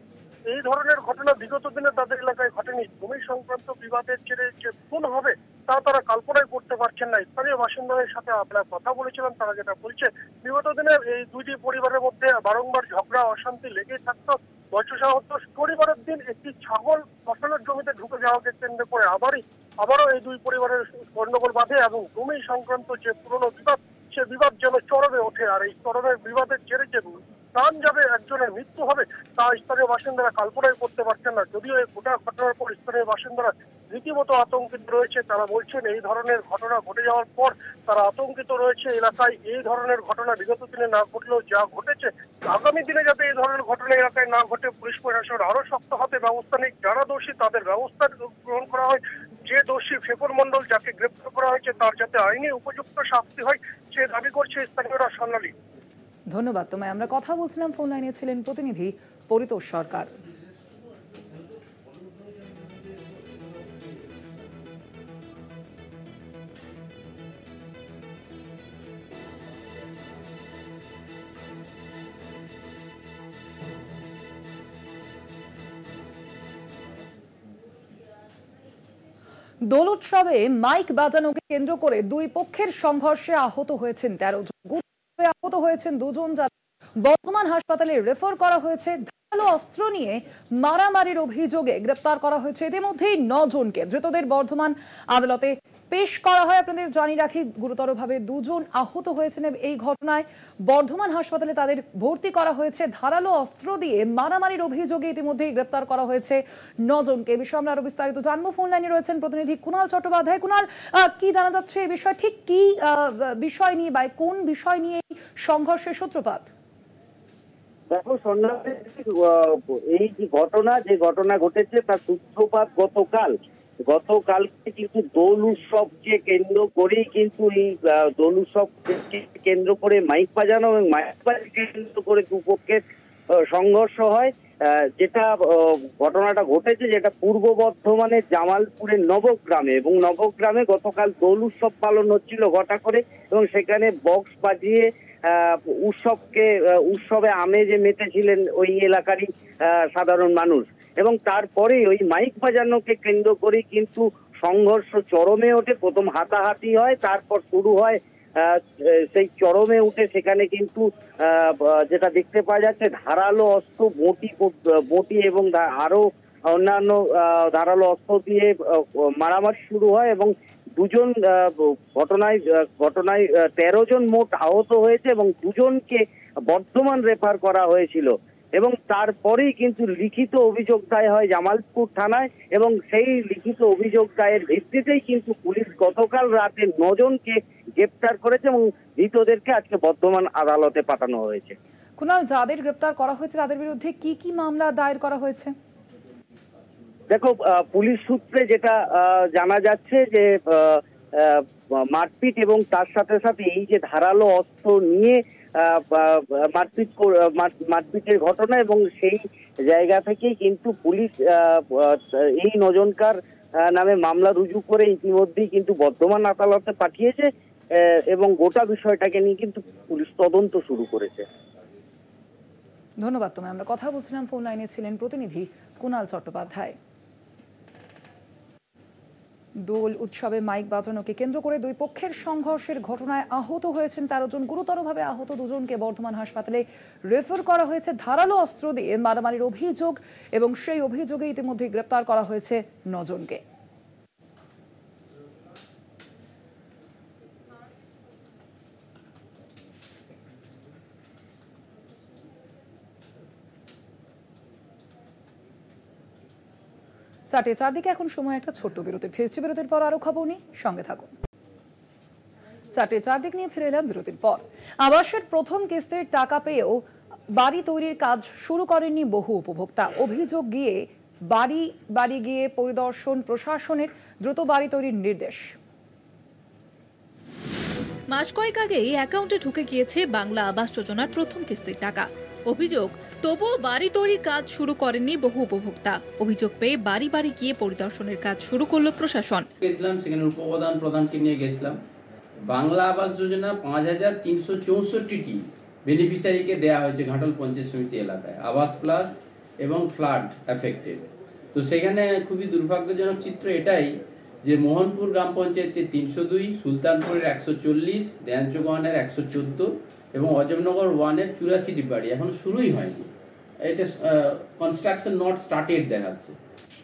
এই ধরনের ঘটনা বিগত দিনে তাদের এলাকায় ঘটেনি। ভূমি সংক্রান্ত বিবাদের জেরে যে খুন হবে তা তারা কল্পনাই করতে পারছেন না। স্থানীয় বাসিন্দাদের সাথে আমরা কথা বলেছিলাম, তারা যেটা বলছে, বিগত দিনে এই দুইটি পরিবারের মধ্যে বারংবার ঝগড়া অশান্তি লেগেই থাকতো। বচসা হতো। পরিবারের দিন একটি ছাগল ফসলের জমিতে ঢুকে যাওয়াকে কেন্দ্র করে আবারও এই দুই পরিবারের গন্ডগোল বাঁধে এবং ভূমি সংক্রান্ত যে পুরনো বিবাদ, সে বিবাদ যেন চরমে ওঠে। আর এই চরমের বিবাদের জেরে যে প্রাণ যাবে, একজনের মৃত্যু হবে, তা স্থানীয় বাসিন্দারা কল্পনাই করতে পারছেন না। যদিও এই গোটা ঘটনার পর স্থানীয় বাসিন্দারা রীতিমতো আতঙ্কিত রয়েছে। তারা বলছেন, এই ধরনের ঘটনা ঘটে যাওয়ার পর তারা আতঙ্কিত রয়েছে। এলাকায় এই ধরনের ঘটনা বিগত দিনে না ঘটলেও যা ঘটেছে, আগামী দিনে যাতে এই ধরনের ঘটনা এলাকায় না ঘটে, পুলিশ প্রশাসন আরো শক্ত হাতে ব্যবস্থা নিক। যারা দোষী তাদের ব্যবস্থা গ্রহণ করা হয়। যে দোষী ফেকন মণ্ডল, যাকে গ্রেপ্তার করা হয়েছে, তার যাতে আইনে উপযুক্ত শাস্তি হয়, সে দাবি করছে স্থানীয়রা। সোনালী, ধন্যবাদ তোমায়। আমরা কথা বলছিলাম, ফোন লাইনে ছিলেন প্রতিনিধি পরিতোষ সরকার। দোল উৎসবে মাইক বাজানোকে কেন্দ্র করে দুই পক্ষের সংঘর্ষে আহত হয়েছেন 13 জন, গুরুতরভাবে আহত হয়েছেন 2 জন। বর্ধমান হাসপাতালে রেফার করা হয়েছে। ধারালো অস্ত্র নিয়ে মারামারির অভিযোগে গ্রেপ্তার করা হয়েছে ইতিমধ্যেই 9 জনকে। ধৃতদের বর্ধমান আদালতে পেশ করা হয়। আপনাদের জানিয়ে রাখি, গুরুতরভাবে 2 জন আহত হয়েছেন এই ঘটনায়। বর্ধমান হাসপাতালে তাদের ভর্তি করা হয়েছে। ধারালো অস্ত্র দিয়ে মারামারির অভিযোগে ইতিমধ্যেই গ্রেপ্তার করা হয়েছে 9 জনকে। এই বিষয়ে আমরা আরো বিস্তারিত জানবো। ফোন লাইনে রয়েছেন প্রতিনিধি কুণাল চট্টোপাধ্যায়। কুণাল, কি জানা যাচ্ছে এই বিষয়? ঠিক কি বিষয় নিয়ে বা কোন বিষয় নিয়ে সংঘর্ষের সূত্রপাত? দেখো সন্ন্যাসী, এই যে ঘটনা ঘটেছে তার সূত্রপাত গতকালকে কিন্তু দোল উৎসবকে কেন্দ্র করেই কিন্তু এই দোল উৎসবকে কেন্দ্র করে মাইক বাজানো এবং মাইক বাজানো কেন্দ্র করে দুপক্ষের সংঘর্ষ হয়। যেটা ঘটনাটা ঘটেছে, যেটা পূর্ব বর্ধমানের জামালপুরের নবগ্রামে, এবং নবগ্রামে গতকাল দোল উৎসব পালন হচ্ছিল ঘটা করে, এবং সেখানে বক্স বাজিয়ে উৎসবে আমেজে মেতেছিলেন ওই এলাকারই সাধারণ মানুষ। এবং তারপরে ওই মাইক বাজানোকে কেন্দ্র করে কিন্তু সংঘর্ষ চরমে ওঠে। প্রথম হাতাহাতি হয়, তারপর শুরু হয় সেই চরমে উঠে সেখানে কিন্তু যেটা দেখতে পাওয়া যাচ্ছে, ধারালো অস্ত্র, বটি এবং আরো অন্যান্য ধারালো অস্ত্র দিয়ে মারামারি শুরু হয় এবং ঘটনায় 13 জন মোট আহত হয়েছে এবং 2 জনকে বর্ধমান রেফার করা হয়েছিল। এবং তারপরেই কিন্তু লিখিত অভিযোগ দায় হয় জামালপুর থানায়, এবং সেই লিখিত অভিযোগ দায়ের ভিত্তিতেই কিন্তু পুলিশ গতকাল রাতে 9 জনকে গ্রেপ্তার করেছে এবং ধৃতদেরকে আজকে বর্ধমান আদালতে পাঠানো হয়েছে। কুণাল, যাদের গ্রেপ্তার করা হয়েছে তাদের বিরুদ্ধে কি কি মামলা দায়ের করা হয়েছে? দেখো, পুলিশ সূত্রে যেটা জানা যাচ্ছে যে মারপিট এবং তার সাথে সাথে এই যে ধারালো অস্ত্র নিয়ে মারপিটের ঘটনা, এবং সেই জায়গা থেকেই কিন্তু পুলিশ এই 9 জনকার নামে মামলা রুজু করে ইতিমধ্যেই কিন্তু বর্ধমান আদালতে পাঠিয়েছে এবং গোটা বিষয়টাকে নিয়ে কিন্তু পুলিশ তদন্ত শুরু করেছে। ধন্যবাদ তোমায়। আমরা কথা বলছিলাম, ফোন লাইনে ছিলেন প্রতিনিধি কুণাল চট্টোপাধ্যায়। দোল উৎসবে মাইক বাজানোকে কেন্দ্র করে দুই পক্ষের সংঘর্ষের ঘটনায় আহত হয়েছেন 13 জন। গুরুতরভাবে আহত 2 জনকে বর্ধমান হাসপাতালে রেফার করা হয়েছে। ধারালো অস্ত্র দিয়ে মারামারির অভিযোগ এবং সেই অভিযোগে ইতিমধ্যে গ্রেপ্তার করা হয়েছে 9 জনকে। চারদিকে এখন সময় একটা ছোট্ট বিরতি। ফিরছি বিরতির পর আরো খবর নিয়ে সঙ্গে থাকুন। চারদিক নিয়ে ফিরে এলাম বিরতির পর। আবাসের প্রথম কিস্তির টাকা পেয়েও বাড়ি তৈরির কাজ শুরু করেননি বহু উপভোক্তা। অভিযোগ গিয়ে বাড়ি গিয়ে পরিদর্শন প্রশাসনের, দ্রুত বাড়ি তৈরির নির্দেশ। মাস কয়েক আগেই অ্যাকাউন্টে ঢুকে গিয়েছে বাংলা আবাস যোজনার প্রথম কিস্তির টাকা। অভিযোগ, তবুও বাড়ি তৈরির কাজ শুরু করেননি বহু উপভোক্তা। অভিযোগ পেয়ে বাড়ি গিয়ে পরিদর্শনের কাজ শুরু করলো প্রশাসন। গেছিলাম, সেখানে প্রধানকে নিয়ে গেছিলাম। বাংলা আবাস যোজনা 5364টি বেনিফিশিয়ারিকে দেওয়া হয়েছে ঘাটাল পঞ্চায়েত সমিতি এলাকায়, আবাস প্লাস এবং ফ্লাড এফেক্টেড। তো সেখানে খুবই দুর্ভাগ্যজনক চিত্র এটাই যে মোহনপুর গ্রাম পঞ্চায়েতে 302, সুলতানপুরের 140, দেয়ানচৌগানের 114 এবং অজমনগর 1-এর 84টি বাড়ি এখন শুরুই হয়নি। এটা কনস্ট্রাকশন নট স্টার্টেড দেখাচ্ছে।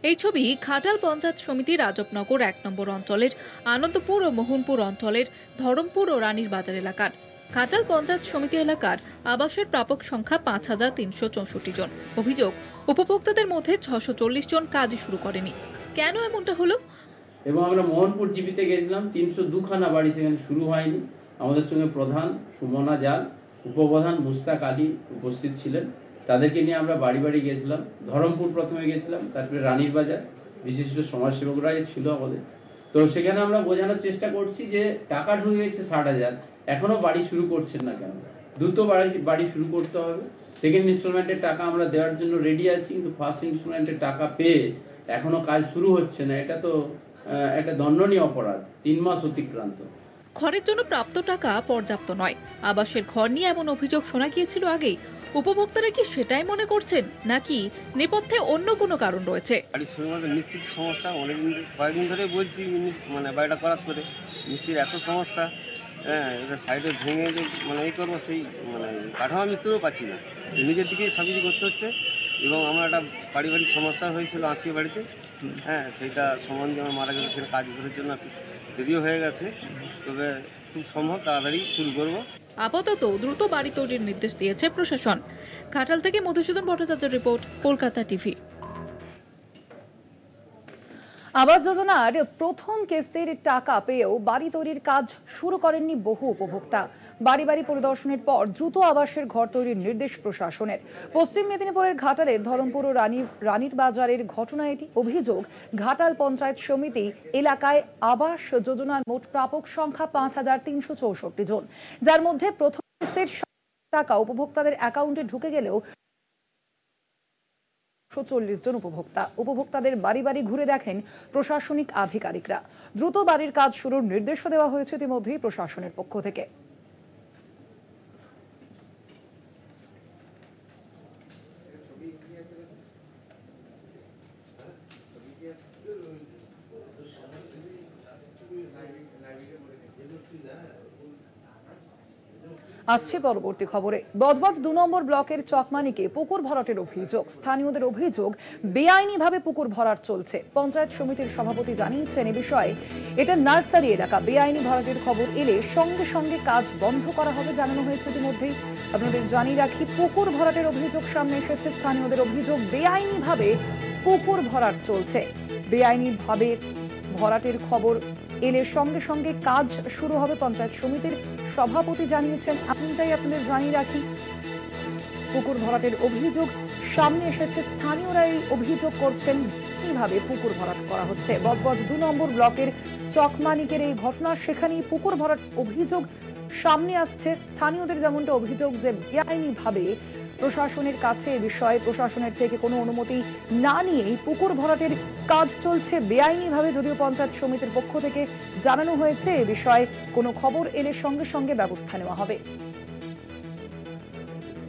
এই ছবি ঘাটাল পঞ্চায়েত সমিতির রাজবনগর 1 নম্বর অঞ্চলের আনন্দপুর ও মোহনপুর অঞ্চলের ধরমপুর ও রানীর বাজার এলাকার। ঘাটাল পঞ্চায়েত সমিতি এলাকার আবাসের প্রাপক সংখ্যা 5364 জন। অভিযোগ, উপভোক্তাদের মধ্যে 640 জন কাজ শুরু করেনি। কেন এমনটা হলো? এবং আমরা মোহনপুর জিপিতে গেছিলাম, 302খানা বাড়ি সেখানে শুরু হয়নি। আমাদের সঙ্গে প্রধান সুমনা জাল, উপপ্রধান মুস্তাক আলী উপস্থিত ছিলেন। তাদেরকে নিয়ে আমরা বাড়ি গেছিলাম। ধরমপুর প্রথমে গেছিলাম, তারপরে রানীর বাজার, বিশিষ্ট সমাজসেবকরাই ছিল আমাদের। তো সেখানে আমরা বোঝানোর চেষ্টা করছি যে টাকা ঢুকে গেছে 60,000, এখনও বাড়ি শুরু করছেন না কেন? দ্রুত বাড়ি শুরু করতে হবে। সেকেন্ড ইনস্টলমেন্টের টাকা আমরা দেওয়ার জন্য রেডি আছি, কিন্তু ফার্স্ট ইনস্টলমেন্টের টাকা পেয়ে এখনও কাজ শুরু হচ্ছে না। এটা তো একটা দণ্ডনীয় অপরাধ। 3 মাস অতিক্রান্ত। ঘরের জন্য প্রাপ্ত টাকা পর্যাপ্ত নয়। আবাসের ঘর নিয়ে এমন অভিযোগ শোনা গিয়েছিল আগেই। উপভোক্তারা কি সেটাই মনে করছেন, নাকি নেপথ্যে অন্য কোনো কারণ রয়েছে? বাড়ি শুরু করতে মিস্ত্রির সমস্যা, কয়েকদিন ধরে বলছি বাড়িটা করার করে মিস্ত্রির এত সমস্যা। হ্যাঁ, এটা সাইডে ভেঙে যে এই করবো, সেই কাঠামো মিস্ত্রিও পাচ্ছি না। নিজের দিকেই সব কিছু করতে হচ্ছে। এবং আমার একটা পারিবারিক সমস্যা হয়েছিল আত্মীয় বাড়িতে। হ্যাঁ, সেইটা সম্বন্ধে আমার মারা গেছে, সেটা কাজ করার জন্য একটু দেরিও হয়ে গেছে। তবে খুব সম্ভব তাড়াতাড়ি শুরু করব। আপাতত দ্রুত বাড়ি তৈরির নির্দেশ দিয়েছে প্রশাসন। ঘাটাল থেকে মধুসূদন ভট্টাচার্যের রিপোর্ট, কলকাতা টিভি। আবাস যোজনার প্রথম কিস্তির টাকা পেয়েও বাড়ি তৈরির কাজ শুরু করেননি বহু উপভোক্তা। বাড়ি পরিদর্শনের পর দ্রুত আবাসের ঘর তৈরির নির্দেশ প্রশাসনের। পশ্চিম মেদিনীপুরের ঘাটালের ধরমপুর ও রানীর বাজারের ঘটনা এটি। অভিযোগ, ঘাটাল পঞ্চায়েত সমিতি এলাকায় আবাস যোজনার মোট প্রাপক সংখ্যা 5364 জন, যার মধ্যে প্রথম কিস্তির টাকা উপভোক্তাদের অ্যাকাউন্টে ঢুকে গেলেও 140 জন উপভোক্তাদের বাড়ি ঘুরে দেখেন প্রশাসনিক আধিকারিকরা। দ্রুত বাড়ির কাজ শুরুর নির্দেশও দেওয়া হয়েছে ইতিমধ্যেই প্রশাসনের পক্ষ থেকে। আসছে পরবর্তী খবরে। বজবজ 2 নম্বর ব্লকের চকমানিকে পুকুর ভরাটের অভিযোগ। স্থানীয়দের অভিযোগ, বেআইনিভাবে পুকুর ভরাট চলছে। পঞ্চায়েত সমিতির সভাপতি জানিয়েছেন এ বিষয়ে এটা নার্সারি এলাকা। বেআইনি ভরাটের খবর এলে সঙ্গে সঙ্গে কাজ বন্ধ করা হবে জানানো হয়েছে ইতিমধ্যেই। আপনাদের জানিয়ে রাখি, পুকুর ভরাটের অভিযোগ সামনে এসেছে। স্থানীয়দের অভিযোগ, বেআইনিভাবে পুকুর ভরাট চলছে। বেআইনিভাবে ভরাটের খবর এলে সঙ্গে সঙ্গে কাজ শুরু হবে, পঞ্চায়েত সমিতির সভাপতি জানিয়েছেন। এমনটাই আপনাদের জানিয়ে রাখি, পুকুর ভরাটের অভিযোগ সামনে এসেছে। স্থানীয়রাই অভিযোগ করছেন কিভাবে পুকুর ভরাট করা হচ্ছে। বজবজ 2 নম্বর ব্লকের চকমানিকের এই ঘটনা, সেখানেই পুকুর ভরাট অভিযোগ সামনে আসছে। স্থানীয়দের যেমনটা অভিযোগ যে বেআইনিভাবে প্রশাসনের কাছে এ বিষয়ে প্রশাসনের থেকে কোনো অনুমতি না নিয়েই পুকুর ভরাটের কাজ চলছে বেআইনিভাবে। যদিও পঞ্চায়েত সমিতির পক্ষ থেকে জানানো হয়েছে এ বিষয়ে কোনো খবর এলে সঙ্গে সঙ্গে ব্যবস্থা নেওয়া হবে।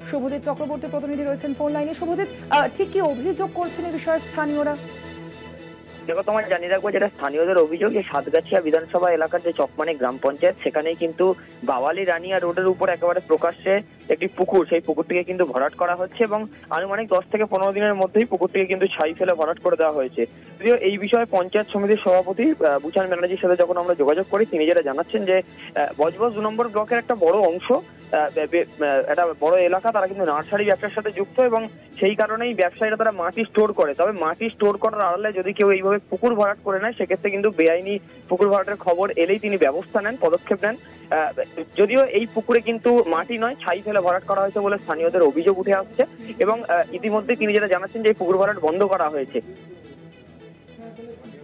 শুভজিৎ চক্রবর্তী প্রতিনিধি রয়েছেন ফোন লাইনে। শুভজিৎ, ঠিক কি অভিযোগ করছেন এ বিষয়ে স্থানীয়রা? দেখো, তোমার জানিয়ে রাখবো, যেটা স্থানীয়দের অভিযোগ যে সাতগাছিয়া বিধানসভা এলাকার যে চকমানি গ্রাম পঞ্চায়েত, সেখানেই কিন্তু বাওয়ালি রানিয়া রোডের উপর একেবারে প্রকাশ্যে একটি পুকুর, সেই পুকুরটিকে কিন্তু ভরাট করা হচ্ছে এবং আনুমানিক 10 থেকে 15 দিনের মধ্যেই পুকুরটিকে কিন্তু ছাই ফেলে ভরাট করে দেওয়া হয়েছে। যদিও এই বিষয়ে পঞ্চায়েত সমিতির সভাপতি বুচান ব্যানার্জির সাথে যখন আমরা যোগাযোগ করি, তিনি যেটা জানাচ্ছেন যে বজবজ 2 নম্বর ব্লকের একটা বড় অংশ, একটা বড় এলাকা, তারা কিন্তু নার্সারি ব্যবসার সাথে যুক্ত এবং সেই কারণেই ব্যবসায়ীরা তারা মাটি স্টোর করে। তবে মাটি স্টোর করার আড়ালে যদি কেউ এইভাবে পুকুর ভরাট করে নেয়, সেক্ষেত্রে কিন্তু বেআইনি পুকুর ভরাটের খবর এলেই তিনি ব্যবস্থা নেন, পদক্ষেপ নেন। যদিও এই পুকুরে কিন্তু মাটি নয়, ছাই ফেলে ভরাট করা হয়েছে বলে স্থানীয়দের অভিযোগ উঠে আসছে এবং ইতিমধ্যে তিনি যেটা জানাচ্ছেন যে এই পুকুর ভরাট বন্ধ করা হয়েছে।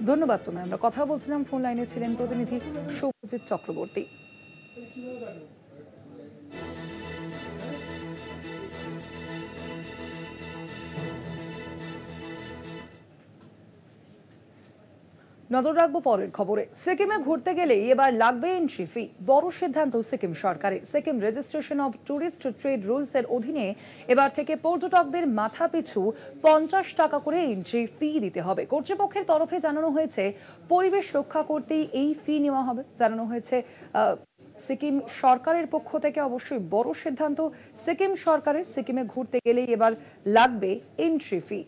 ধন্যবাদ তোমায়। আমরা কথা বলছিলাম, ফোন লাইনে ছিলেন প্রতিনিধি শুভজিৎ চক্রবর্তী। নজর রাখবো পরের খবরে। সিকিমে ঘুরতে গেলেই এবার লাগবে এন্ট্রি ফি। বড় সিদ্ধান্ত সিকিম সরকারের। Sikkim registration of tourist trade rules এর অধীনে এবার থেকে পর্যটকদের মাথা পিছু 50 টাকা করে এন্ট্রি ফি দিতে হবে। কর্তৃপক্ষের তরফে জানানো হয়েছে পরিবেশ রক্ষা করতেই এই ফি নেওয়া হবে। জানানো হয়েছে সিকিম সরকারের পক্ষ থেকে। অবশ্যই বড় সিদ্ধান্ত সিকিম সরকারের। সিকিমে ঘুরতে গেলেই এবার লাগবে এন্ট্রি ফি।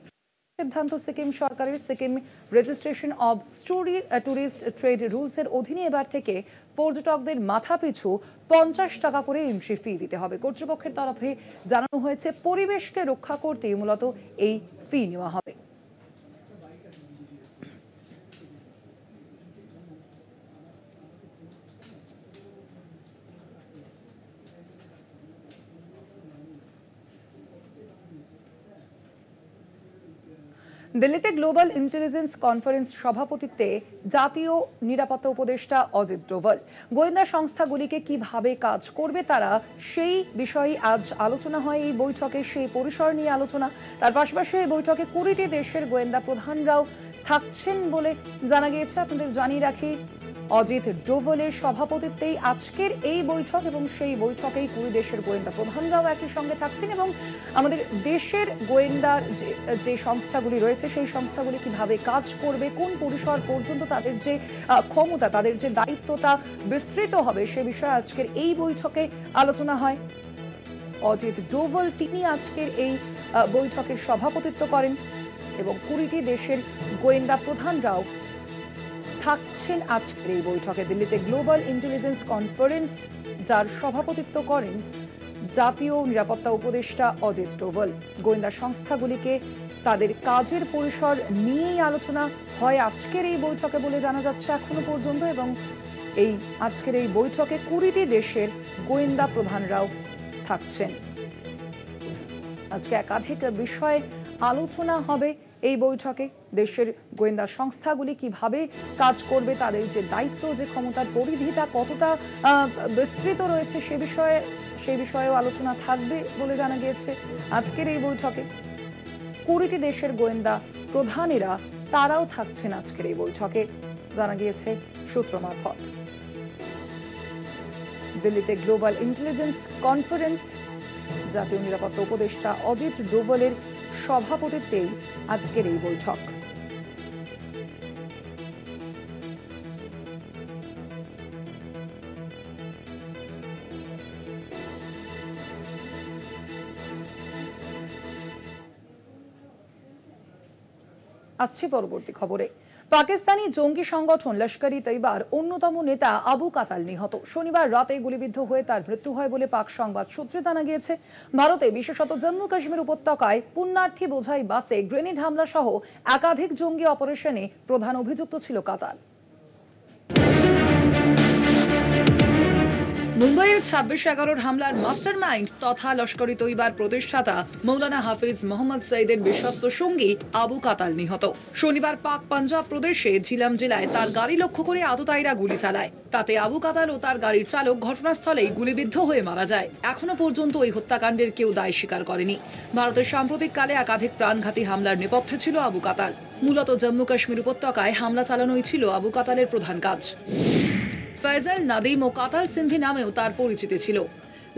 সিদ্ধান্ত সিকিম সরকারের। Sikkim registration of tourist trade rules এর অধীনে এবার থেকে পর্যটকদের মাথা পিছু 50 টাকা করে এন্ট্রি ফি দিতে হবে। কর্তৃপক্ষের তরফে জানানো হয়েছে পরিবেশকে রক্ষা করতেই মূলত এই ফি নেওয়া হবে। দিল্লিতে গ্লোবাল ইন্টেলিজেন্স কনফারেন্স সভাপতিত্বে জাতীয় নিরাপত্তা উপদেষ্টা অজিত ডোভাল। গোয়েন্দা সংস্থাগুলিকে কিভাবে কাজ করবে তারা, সেই বিষয়ে আজ আলোচনা হয় এই বৈঠকে। সেই পরিসর নিয়ে আলোচনা। তার পাশাপাশি এই বৈঠকে 20টি দেশের গোয়েন্দা প্রধানরাও থাকছেন বলে জানা গিয়েছে। আপনাদের জানিয়ে রাখি, অজিত ডোভালের সভাপতিত্বেই আজকের এই বৈঠক এবং সেই বৈঠকেই 20 দেশের গোয়েন্দা প্রধানরাও একই সঙ্গে থাকছেন এবং আমাদের দেশের গোয়েন্দার যে সংস্থাগুলি রয়েছে সেই সংস্থাগুলি কিভাবে কাজ করবে, কোন পরিসর পর্যন্ত তাদের যে ক্ষমতা, তাদের যে দায়িত্বটা বিস্তৃত হবে, সে বিষয়ে আজকের এই বৈঠকে আলোচনা হয়। অজিত ডোভাল তিনি আজকের এই বৈঠকের সভাপতিত্ব করেন এবং 20টি দেশের গোয়েন্দা প্রধানরাও থাকছেন আজকের এই বৈঠকে। দিল্লিতে গ্লোবাল ইন্টেলিজেন্স কনফারেন্স, যার সভাপতিত্ব করেন জাতীয় নিরাপত্তা উপদেষ্টা অজিত ডোভাল। গোয়েন্দা সংস্থাগুলিকে তাদের কাজের পরিসর নিয়েই আলোচনা হয় আজকের এই বৈঠকে বলে জানা যাচ্ছে এখনো পর্যন্ত এবং এই আজকের এই বৈঠকে 20টি দেশের গোয়েন্দা প্রধানরাও থাকছেন। আজকে একাধিক বিষয়ে আলোচনা হবে এই বৈঠকে। দেশের গোয়েন্দা সংস্থাগুলি কিভাবে কাজ করবে, তাদের যে দায়িত্ব, যে ক্ষমতার পরিধিটা কতটা বিস্তৃত রয়েছে সে বিষয়েও আলোচনা থাকবে বলে জানা গিয়েছে আজকের এই বৈঠকে। 20টি দেশের গোয়েন্দা প্রধানেরা তারাও থাকছেন আজকের এই বৈঠকে, জানা গিয়েছে সূত্র মারফত। দিল্লিতে গ্লোবাল ইন্টেলিজেন্স কনফারেন্স, জাতীয় নিরাপত্তা উপদেষ্টা অজিত ডোভালের সভাপতিত্বেই আজকের এই বৈঠক। আসছে পরবর্তী খবরে। পাকিস্তানি জঙ্গি সংগঠন লস্কর-ই তৈবার অন্যতম নেতা আবু কাতাল নিহত। শনিবার রাতে গুলিবিদ্ধ হয়ে তার মৃত্যু হয় বলে পাক সংবাদ সূত্রে জানা গিয়েছে। ভারতে বিশেষত জম্মু কাশ্মীর উপত্যকায় পুণ্যার্থী বোঝাই বাসে গ্রেনেড হামলা সহ একাধিক জঙ্গি অপারেশনে প্রধান অভিযুক্ত ছিল কাতাল। মুম্বাইয়ের 26/11 হামলার মাস্টারমাইন্ড তথা লস্কর-ই তৈবার প্রতিষ্ঠাতা মৌলানা হাফিজ মোহাম্মদ সঈদের বিশ্বস্ত সঙ্গী আবু কাতাল নিহত। শনিবার পাক পাঞ্জাব প্রদেশে ঝিলাম জেলায় তার গাড়ি লক্ষ্য করে আততায়ীরা গুলি চালায়। তাতে আবু কাতাল ও তার গাড়ির চালক ঘটনাস্থলেই গুলিবিদ্ধ হয়ে মারা যায়। এখনো পর্যন্ত এই হত্যাকাণ্ডের কেউ দায় স্বীকার করেনি। ভারতের সাম্প্রতিককালে একাধিক প্রাণঘাতী হামলার নেপথ্যে ছিল আবু কাতাল। মূলত জম্মু কাশ্মীর উপত্যকায় হামলা চালানোই ছিল আবু কাতালের প্রধান কাজ। ফয়জাল, নাদিম ও কাতাল সিন্ধি নামেও তার পরিচিতি ছিল।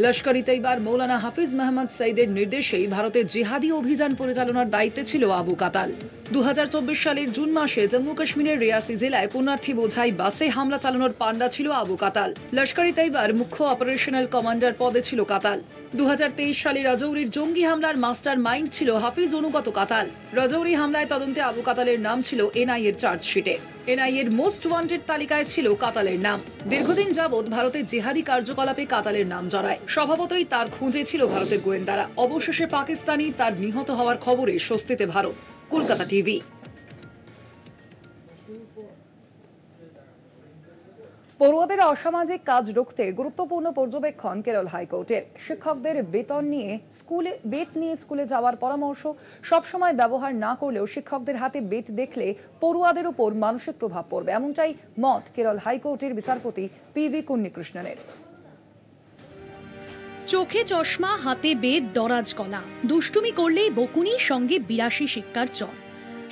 লস্কর-ই তৈবার মৌলানা হাফিজ মোহাম্মদ সঈদের নির্দেশেই ভারতের জিহাদি অভিযান পরিচালনার দায়িত্বে ছিল আবু কাতাল। 2024 সালের জুন মাসে জম্মু কাশ্মীরের রিয়াসি জেলায় পুণ্যার্থী বোঝাই বাসে হামলা চালানোর পান্ডা ছিল আবু কাতাল। লস্কর-ই তৈবার মুখ্য অপারেশনাল কমান্ডার পদে ছিল কাতাল। 2023 সালে রাজৌরির জঙ্গি হামলার মাস্টার মাইন্ড ছিল হাফিজ অনুগত কাতাল। রাজৌরি হামলায় তদন্তে আবু কাতালের নাম ছিল এনআইএর চার্জশিটে। এনআইএর মোস্ট ওয়ান্টেড তালিকায় ছিল কাতালের নাম। দীর্ঘদিন যাবৎ ভারতে জিহাদি কার্যকলাপে কাতালের নাম জড়ায়। স্বভাবতই তার খোঁজে ছিল ভারতের গোয়েন্দারা। অবশেষে পাকিস্তানি তার নিহত হওয়ার খবরে স্বস্তিতে ভারত। কলকাতা টিভি। পড়ুয়াদের অসামাজিক কাজ রুখতে গুরুত্বপূর্ণ পর্যবেক্ষণ কেরল হাইকোর্টের। শিক্ষকদের বেত নিয়ে স্কুলে যাওয়ার পরামর্শ সবসময় ব্যবহার না করলেও শিক্ষকদের হাতে বেত দেখলে পড়ুয়াদের উপর মানসিক প্রভাব পড়বে, এমনটাই মত কেরল হাইকোর্টের বিচারপতি পিভি কুন্নিকৃষ্ণনের। চোখে চশমা, হাতে বেত, দরাজ কলা, দুষ্টুমি করলেই বকুনি, সঙ্গে 82 শিক্ষার চর।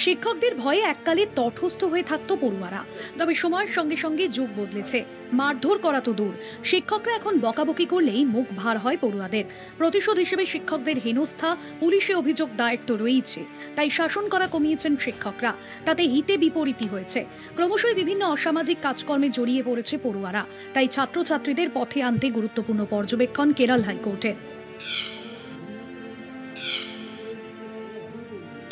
শিক্ষকদের ভয়ে এককালে তটস্থ হয়ে থাকতো পড়ুয়ারা। তবে সময়ের সঙ্গে সঙ্গে যুগ বদলেছে। মারধর করা তো দূর, শিক্ষকরা এখন বকাবকি করলেই মুখ ভার হয় পড়ুয়াদের। প্রতিশোধ হিসেবে শিক্ষকদের হেনস্থা, পুলিশে অভিযোগ দায়ের তো রয়েছে। তাই শাসন করা কমিয়েছেন শিক্ষকরা। তাতে হিতে বিপরীতই হয়েছে। ক্রমশই বিভিন্ন অসামাজিক কাজকর্মে জড়িয়ে পড়েছে পড়ুয়ারা। তাই ছাত্রছাত্রীদের পথে আনতে গুরুত্বপূর্ণ পর্যবেক্ষণ কেরল হাইকোর্টের।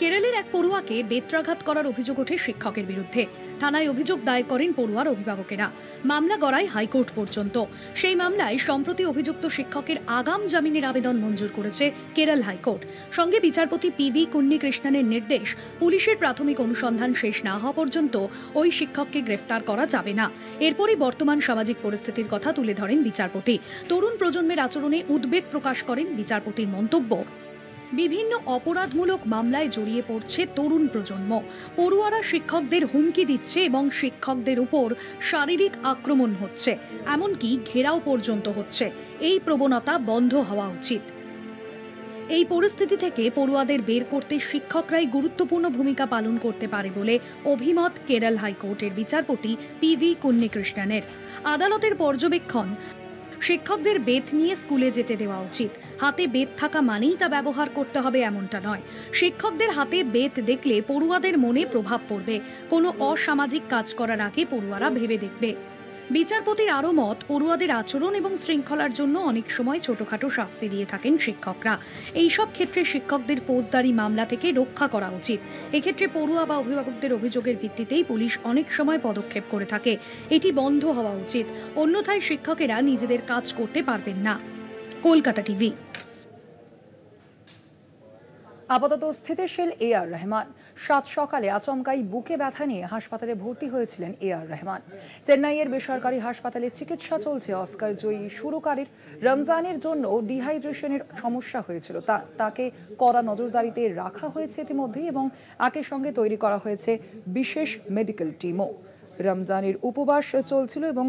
কেরলের এক পড়ুয়াকে বেত্রাঘাত করার অভিযোগ ওঠে শিক্ষকের বিরুদ্ধে। থানায় অভিযোগ দায়ের করেন পড়ুয়ার অভিভাবকেরা। মামলা গড়ায় হাইকোর্ট পর্যন্ত। সেই মামলায় সম্প্রতি অভিযুক্ত শিক্ষকের আগাম জামিনের আবেদন মঞ্জুর করেছে কেরল হাইকোর্ট। সঙ্গে বিচারপতি পিভি কুন্নিকৃষ্ণনের নির্দেশ, পুলিশের প্রাথমিক অনুসন্ধান শেষ না হওয়া পর্যন্ত ওই শিক্ষককে গ্রেফতার করা যাবে না। এরপরই বর্তমান সামাজিক পরিস্থিতির কথা তুলে ধরেন বিচারপতি। তরুণ প্রজন্মের আচরণে উদ্বেগ প্রকাশ করেন বিচারপতির মন্তব্য, বিভিন্ন অপরাধমূলক মামলায় জড়িয়ে পড়ছে তরুণ প্রজন্ম। পড়ুয়ারা শিক্ষকদের হুমকি দিচ্ছে এবং শিক্ষকদের উপর শারীরিক আক্রমণ হচ্ছে, এমনকি ঘেরাও পর্যন্ত হচ্ছে। এই প্রবণতা বন্ধ হওয়া উচিত। এই পরিস্থিতি থেকে পড়ুয়াদের বের করতে শিক্ষকরাই গুরুত্বপূর্ণ ভূমিকা পালন করতে পারে বলে অভিমত কেরল হাইকোর্টের বিচারপতি পিভি কুন্নিকৃষ্ণনের। আদালতের পর্যবেক্ষণ, শিক্ষকদের বেত নিয়ে স্কুলে যেতে দেওয়া উচিত। হাতে বেত থাকা মানেই তা ব্যবহার করতে হবে এমনটা নয়। শিক্ষকদের হাতে বেত দেখলে পড়ুয়াদের মনে প্রভাব পড়বে। কোনো অসামাজিক কাজ করার আগে পড়ুয়ারা ভেবে দেখবে। বিচারপতির আরও মত, পড়ুয়াদের আচরণ এবং শৃঙ্খলার জন্য অনেক সময় ছোটখাটো শাস্তি দিয়ে থাকেন শিক্ষকরা। এইসব ক্ষেত্রে শিক্ষকদের ফৌজদারি মামলা থেকে রক্ষা করা উচিত। এক্ষেত্রে পড়ুয়া বা অভিভাবকদের অভিযোগের ভিত্তিতেই পুলিশ অনেক সময় পদক্ষেপ করে থাকে। এটি বন্ধ হওয়া উচিত, অন্যথায় শিক্ষকেরা নিজেদের কাজ করতে পারবেন না। কলকাতা টিভি। আপাতত স্থিতিশীল এআর রহমান। সাত সকালে আচমকাই বুকে ব্যথা নিয়ে হাসপাতালে ভর্তি হয়েছিলেন এআর রহমান। চেন্নাইয়ের বেসরকারি হাসপাতালে চিকিৎসা চলছে অস্কার জয়ী সুরকারের। রমজানের জন্য ডিহাইড্রেশনের সমস্যা হয়েছিল, তাকে কড়া নজরদারিতে রাখা হয়েছে ইতিমধ্যেই এবং একই সঙ্গে তৈরি করা হয়েছে বিশেষ মেডিকেল টিমও। রমজানের উপবাস চলছিল এবং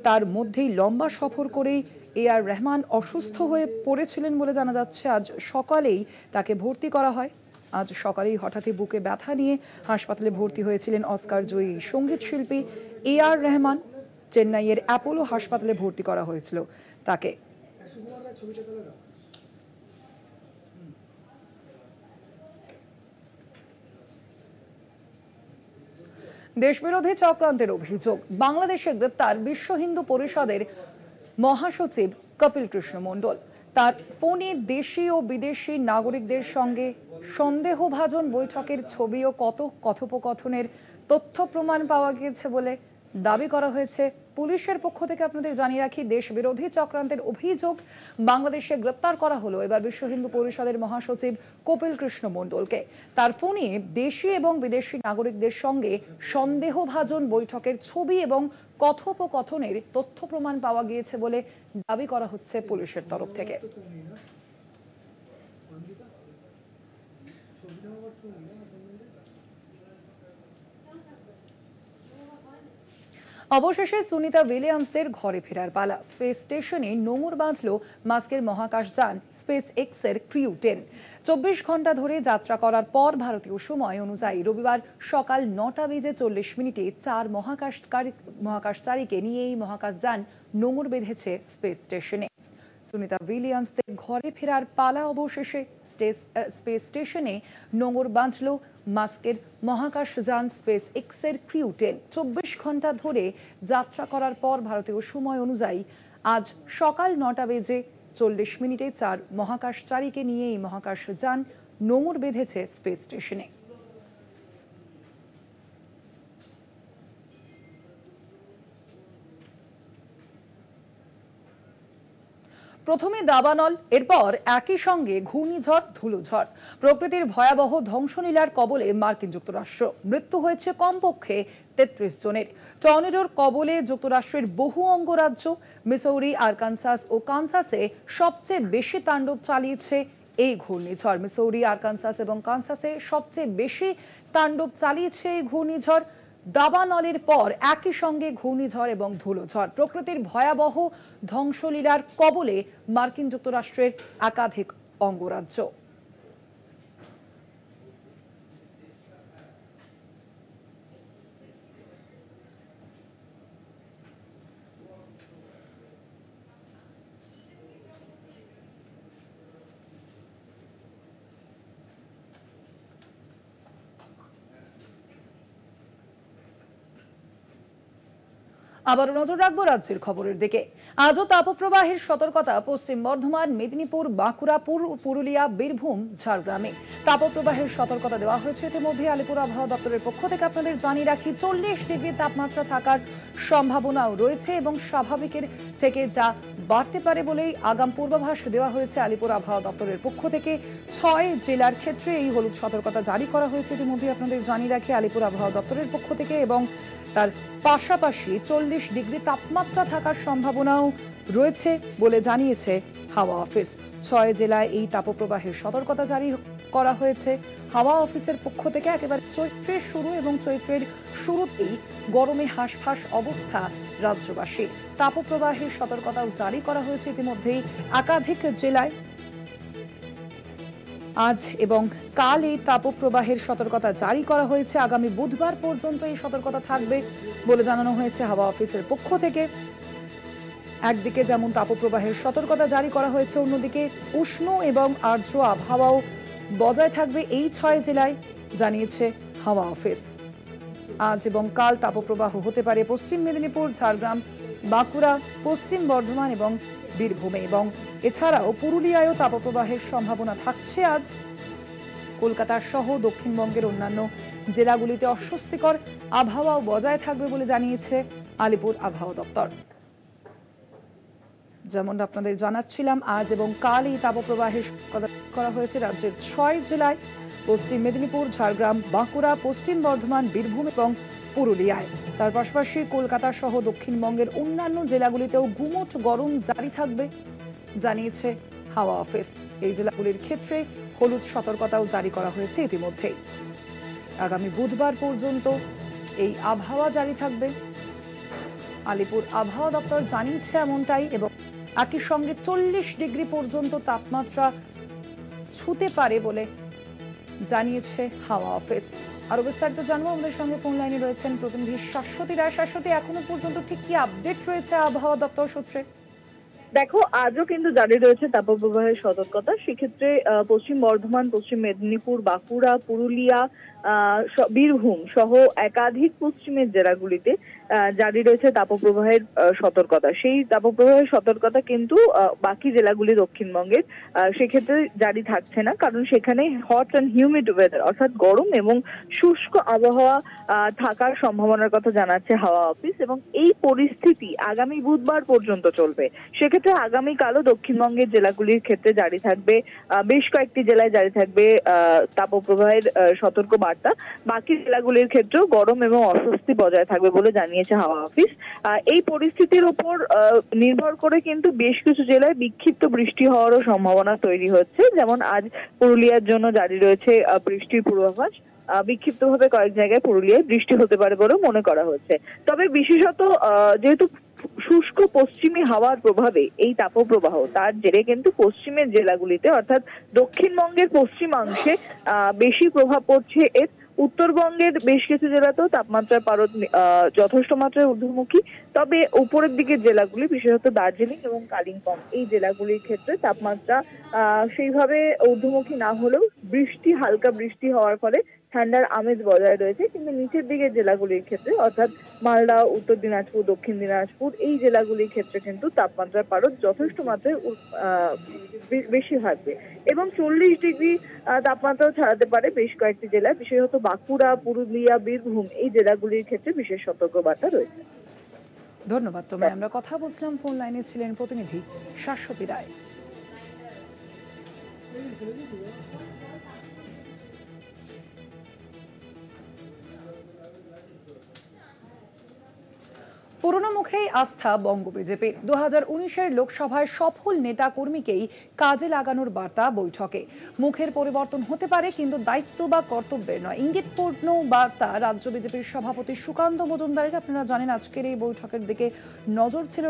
তার মধ্যেই লম্বা সফর করেই এআর রহমান অসুস্থ হয়ে পড়েছিলেন বলে জানা যাচ্ছে। আজ সকালেই তাকে ভর্তি করা হয়। আজ সকালেই হঠাৎই বুকে ব্যথা নিয়ে হাসপাতালে ভর্তি হয়েছিলেন অস্কার জয়ী সঙ্গীত শিল্পী এআর রহমান। চেন্নাইয়ের অ্যাপোলো হাসপাতালে ভর্তি করা হয়েছিল তাকে। দেশবিরোধী চক্রান্তের অভিযোগ, বাংলাদেশে গ্রেপ্তার বিশ্ব হিন্দু পরিষদের মহাসচিব কপিল কৃষ্ণ মণ্ডল। তার ফোনে দেশি ও বিদেশি নাগরিকদের সঙ্গে সন্দেহভাজন বৈঠকের ছবি ও কথোপকথনের তথ্য প্রমাণ পাওয়া গিয়েছে বলে দাবি করা হয়েছে পুলিশের পক্ষ থেকে। আপনাদের জানিয়ে রাখি, দেশ বিরোধী চক্রান্তের অভিযোগ বাংলাদেশে গ্রেপ্তার করা হলো এবার বিশ্ব হিন্দু পরিষদের মহাসচিব কপিল কৃষ্ণ মণ্ডলকে। তার ফোনে দেশি এবং বিদেশি নাগরিকদের সঙ্গে সন্দেহভাজন বৈঠকের ছবি এবং কথোপকথনের তথ্য প্রমাণ পাওয়া গিয়েছে বলে দাবি করা হচ্ছে পুলিশের তরফ থেকে। অবশেষে সুনিতা উইলিয়ামসদের ঘরে ফেরার পালা। স্পেস স্টেশনে নোঙর বাঁধল মাস্কের মহাকাশযান স্পেস এক্স এর ক্রিউ 10। 24 ঘন্টা ধরে যাত্রা করার পর ভারতীয় সময় অনুযায়ী রবিবার সকাল 9:40 4 মহাকাশচারীকে নিয়ে এই মহাকাশযান নোঙর বেঁধেছে স্পেস স্টেশনে। সুনিতা উইলিয়ামসদের ঘরে ফেরার পালা। অবশেষে স্পেস স্টেশনে নোঙর বাঁধল মাস্কের মহাকাশযান স্পেস এক্স এর ক্রিউ 10। 24 ঘন্টা ধরে যাত্রা করার পর ভারতীয় সময় অনুযায়ী আজ সকাল 9:40 40 মিনিটে 4 মহাকাশচারীকে নিয়ে এই মহাকাশযান নোঙর বেঁধেছে স্পেস স্টেশনে। প্রথমে দাবানল, এরপর একই সঙ্গে ঘূর্ণিঝড় ধুলোঝড়। প্রকৃতির ভয়াবহ ধ্বংসলীলার কবলে মার্কিন যুক্তরাষ্ট্র। মৃত্যু হয়েছে কমপক্ষে 33 জনের। টর্নেডোর কবলে যুক্তরাষ্ট্রের বহু অঙ্গরাজ্য। মিসৌরি, আরকানসাস ও কানসাসে সবচেয়ে বেশি তাণ্ডব চালিয়েছে এই ঘূর্ণিঝড়। মিসৌরি, আরকানসাস এবং কানসাসে সবচেয়ে বেশি তাণ্ডব চালিয়েছে এই ঘূর্ণিঝড়। দাবানলের পর একই সঙ্গে ঘূর্ণিঝড় এবং ধুলোঝড়। প্রকৃতির ভয়াবহ ধ্বংসলীলার কবলে মার্কিন যুক্তরাষ্ট্রের একাধিক অঙ্গরাজ্য। আবারও নজর রাখবো রাজ্যের খবরের দিকে। আজও তাপপ্রবাহের সতর্কতা পশ্চিম বর্ধমান, মেদিনীপুর, বাঁকুড়া, পুরুলিয়া, বীরভূম, ঝাড়গ্রামে তাপপ্রবাহের সতর্কতা দেওয়া হয়েছে। ইতিমধ্যে আলিপুর আবহাওয়া দপ্তরের পক্ষ থেকে আপনাদের জানিয়ে রাখি 40 ডিগ্রি তাপমাত্রা থাকার সম্ভাবনাও রয়েছে এবং স্বাভাবিকের থেকে যা বাড়তে পারে বলেই আগাম পূর্বাভাস দেওয়া হয়েছে আলিপুর আবহাওয়া দপ্তরের পক্ষ থেকে। 6 জেলার ক্ষেত্রে এই হলুদ সতর্কতা জারি করা হয়েছে ইতিমধ্যে আপনাদের জানিয়ে রাখি আলিপুর আবহাওয়া দপ্তরের পক্ষ থেকে, এবং তার পাশাপাশি 40 ডিগ্রি তাপমাত্রা থাকার সম্ভাবনাও রয়েছে বলে জানিয়েছে হাওয়া অফিস। 6 জেলায় এই তাপপ্রবাহের সতর্কতা জারি করা হয়েছে হাওয়া অফিসের পক্ষ থেকে। একেবারে চৈত্রের শুরু এবং চৈত্রের শুরুতেই গরমে হাঁসফাঁস অবস্থা রাজ্যবাসীর। তাপপ্রবাহের সতর্কতাও জারি করা হয়েছে ইতিমধ্যেই একাধিক জেলায়। আজ এবং কাল এই তাপপ্রবাহের সতর্কতা জারি করা হয়েছে। আগামী বুধবার পর্যন্ত এই সতর্কতা থাকবে বলে জানানো হয়েছে হাওয়া অফিসের পক্ষ থেকে। একদিকে যেমন তাপপ্রবাহের সতর্কতা জারি করা হয়েছে, অন্যদিকে উষ্ণ এবং আর্দ্র আবহাওয়াও বজায় থাকবে এই 6 জেলায়, জানিয়েছে হাওয়া অফিস। আজ এবং কাল তাপপ্রবাহ হতে পারে পশ্চিম মেদিনীপুর, ঝাড়গ্রাম, বাঁকুড়া, পশ্চিম বর্ধমান এবং বীরভূমে, এবং এছাড়াও পুরুলিয়ায়ও তাপপ্রবাহের সম্ভাবনা থাকছে আজ। কলকাতার সহ দক্ষিণবঙ্গের অন্যান্য জেলাগুলিতে অস্বস্তিকর আবহাওয়াও বজায় থাকবে বলে জানিয়েছে আলিপুর আবহাওয়া দপ্তর। যেমন আপনাদের জানাচ্ছিলাম, আজ এবং কাল এই তাপপ্রবাহের সতর্কতা করা হয়েছে রাজ্যের 6 জেলায়, পশ্চিম মেদিনীপুর, ঝাড়গ্রাম, বাঁকুড়া, পশ্চিম বর্ধমান, বীরভূম এবং পুরুলিয়ায়। তার পাশাপাশি কলকাতা সহ দক্ষিণবঙ্গের অন্যান্য জেলাগুলিতেও গুমোট গরম জারি থাকবে জানিয়েছে হাওয়া অফিস। এই জেলাগুলির ক্ষেত্রে হলুদ সতর্কতাও জারি করা হয়েছে ইতিমধ্যেই। আগামী বুধবার পর্যন্ত এই আবহাওয়া জারি থাকবে, আলিপুর আবহাওয়া দপ্তর জানিয়েছে এমনটাই, এবং একই সঙ্গে 40 ডিগ্রি পর্যন্ত তাপমাত্রা ছুঁতে পারে বলে জানিয়েছে হাওয়া অফিস। আরো বিস্তারিত জানবো, আমাদের সঙ্গে ফোন লাইনে রয়েছেন প্রতিনিধি শাশ্বতী রায়। শাশ্বতী, এখনো পর্যন্ত ঠিক কি আপডেট রয়েছে আবহাওয়া দপ্তর সূত্রে? দেখো, আজও কিন্তু জারি রয়েছে তাপপ্রবাহের সতর্কতা। সেক্ষেত্রে পশ্চিম বর্ধমান, পশ্চিম মেদিনীপুর, বাঁকুড়া, পুরুলিয়া, বীরভূম সহ একাধিক পশ্চিমের জেলাগুলিতে জারি রয়েছে তাপপ্রবাহের সতর্কতা। সেই তাপপ্রবাহের সতর্কতা কিন্তু বাকি জেলাগুলি দক্ষিণবঙ্গের সেক্ষেত্রে জারি থাকছে না, কারণ সেখানে হট অ্যান্ড হিউমিড ওয়েদার অর্থাৎ গরম এবং শুষ্ক আবহাওয়া থাকার সম্ভাবনার কথা জানাচ্ছে হাওয়া অফিস, এবং এই পরিস্থিতি আগামী বুধবার পর্যন্ত চলবে। সেক্ষেত্রে আগামীকালও দক্ষিণবঙ্গের জেলাগুলির ক্ষেত্রে জারি থাকবে, বেশ কয়েকটি জেলায় জারি থাকবে তাপপ্রবাহের সতর্ক বার্তা। বাকি জেলাগুলির ক্ষেত্রেও গরম এবং অস্বস্তি বজায় থাকবে বলে জানিয়েছে হাওয়া অফিস। এই পরিস্থিতির উপর নির্ভর করে কিন্তু বেশ কিছু জেলায় বিক্ষিপ্ত বৃষ্টি হওয়ারও সম্ভাবনা তৈরি হচ্ছে। যেমন আজ পুরুলিয়ার জন্য জারি রয়েছে বৃষ্টির পূর্বাভাস। বিক্ষিপ্তভাবে কয়েক জায়গায় পুরুলিয়ায় বৃষ্টি হতে পারে বলেও মনে করা হচ্ছে। তবে বিশেষত যেহেতু শুষ্ক পশ্চিমী হাওয়ার প্রভাবে এই তাপপ্রবাহ, তার জেরে কিন্তু পশ্চিমের জেলাগুলিতে অর্থাৎ দক্ষিণবঙ্গের পশ্চিমাংশে বেশি প্রভাব পড়ছে এর। উত্তরবঙ্গের বেশ কিছু জেলাতেও তাপমাত্রার পারদ যথেষ্ট মাত্রায় ঊর্ধ্বমুখী। তবে উপরের দিকের জেলাগুলি বিশেষত দার্জিলিং এবং কালিম্পং এই জেলাগুলির ক্ষেত্রে তাপমাত্রা সেইভাবে ঊর্ধ্বমুখী না হলেও হালকা বৃষ্টি হওয়ার ফলে ঠান্ডার আমেজ বজায় রয়েছে। কিন্তু নিচের দিকের জেলাগুলির ক্ষেত্রে অর্থাৎ মালদা, উত্তর দিনাজপুর, দক্ষিণ দিনাজপুর এই জেলাগুলির ক্ষেত্রে কিন্তু তাপমাত্রার পারদ যথেষ্ট মাত্রায় বেশি থাকবে এবং 40 ডিগ্রি তাপমাত্রাও ছাড়াতে পারে বেশ কয়েকটি জেলায়, বিশেষত বাঁকুড়া, পুরুলিয়া, বীরভূম এই জেলাগুলির ক্ষেত্রে বিশেষ সতর্কবার্তা রয়েছে। ধন্যবাদ তোমায়। আমরা কথা বলছিলাম, ফোন লাইনে ছিলেন প্রতিনিধি শাশ্বতী রায়। পুরনো মুখেই আস্থা বঙ্গ বিজেপির। 2019-এর লোকসভায় সফল নেতা কর্মীকেই কাজে লাগানোর বার্তা বৈঠকে। মুখের পরিবর্তন হতে পারে কিন্তু দায়িত্ব বা কর্তব্যের নয়, ইঙ্গিতপূর্ণ বার্তা রাজ্য বিজেপির সভাপতি সুকান্ত মজুমদারের। আপনারা জানেন আজকের এই বৈঠকের দিকে নজর ছিল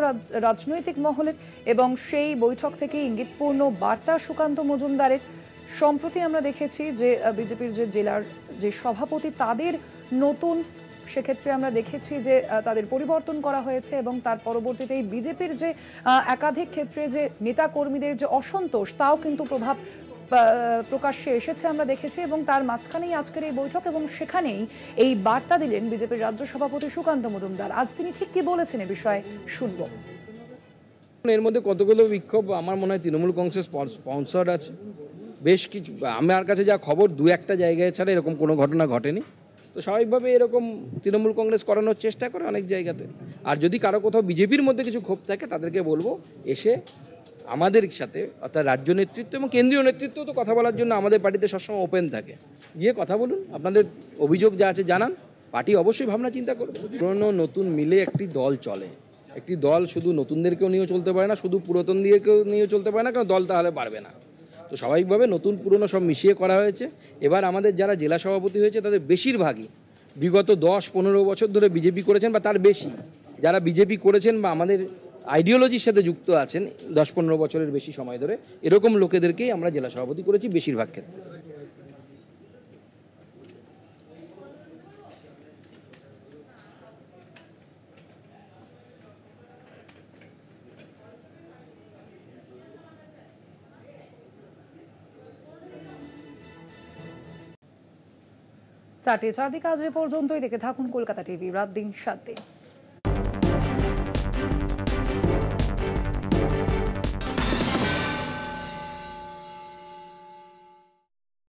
রাজনৈতিক মহলের এবং সেই বৈঠক থেকে ইঙ্গিতপূর্ণ বার্তা সুকান্ত মজুমদারের। সম্প্রতি আমরা দেখেছি যে বিজেপির যে জেলার যে সভাপতি তাদের নতুন, সেক্ষেত্রে আমরা দেখেছি যে তাদের পরিবর্তন করা হয়েছে এবং তার পরবর্তীতে বিজেপির যে একাধিক ক্ষেত্রে যে নেতা কর্মীদের যে অসন্তোষ তাও কিন্তু প্রকাশ্যে এসেছে আমরা দেখেছি এবং তার মাঝখানেই আজকের এই বৈঠক এবং সেখানেই এই বার্তা দিলেন বিজেপির রাজ্য সভাপতি সুকান্ত মজুমদার। আজ তিনি ঠিক কি বলেছেন এ বিষয়ে শুনবো। এর মধ্যে কতগুলো বিক্ষোভ আমার মনে হয় তৃণমূল কংগ্রেস স্পন্সর্ড আছে। বেশ কিছু, আমার কাছে যা খবর 2-1টা জায়গায় ছাড়া এরকম কোনো ঘটনা ঘটেনি। তো স্বাভাবিকভাবে এরকম তৃণমূল কংগ্রেস করানোর চেষ্টা করে অনেক জায়গাতে। আর যদি কারো কোথাও বিজেপির মধ্যে কিছু ক্ষোভ থাকে তাদেরকে বলবো এসে আমাদের সাথে, অর্থাৎ রাজ্য নেতৃত্ব এবং কেন্দ্রীয় নেতৃত্ব তো কথা বলার জন্য আমাদের পার্টিতে সবসময় ওপেন থাকে, গিয়ে কথা বলুন, আপনাদের অভিযোগ যা আছে জানান, পার্টি অবশ্যই ভাবনা চিন্তা করবে। পুরনো নতুন মিলে একটি দল চলে, একটি দল শুধু নতুনদেরকেও নিয়েও চলতে পারে না, শুধু পুরাতনদেরকেও নিয়েও চলতে পারে না, কারণ দল তাহলে পারবে না। তো স্বাভাবিকভাবে নতুন পুরনো সব মিশিয়ে করা হয়েছে। এবার আমাদের যারা জেলা সভাপতি হয়েছে তাদের বেশিরভাগই বিগত 10-15 বছর ধরে বিজেপি করেছেন বা তার বেশি, যারা বিজেপি করেছেন বা আমাদের আইডিওলজির সাথে যুক্ত আছেন 10-15 বছরের বেশি সময় ধরে, এরকম লোকেদেরকেই আমরা জেলা সভাপতি করেছি বেশিরভাগ ক্ষেত্রে। চারটে চারদিকে আজ এ পর্যন্তই। দেখে থাকুন কলকাতা টিভি, রাত দিন 7 দিন।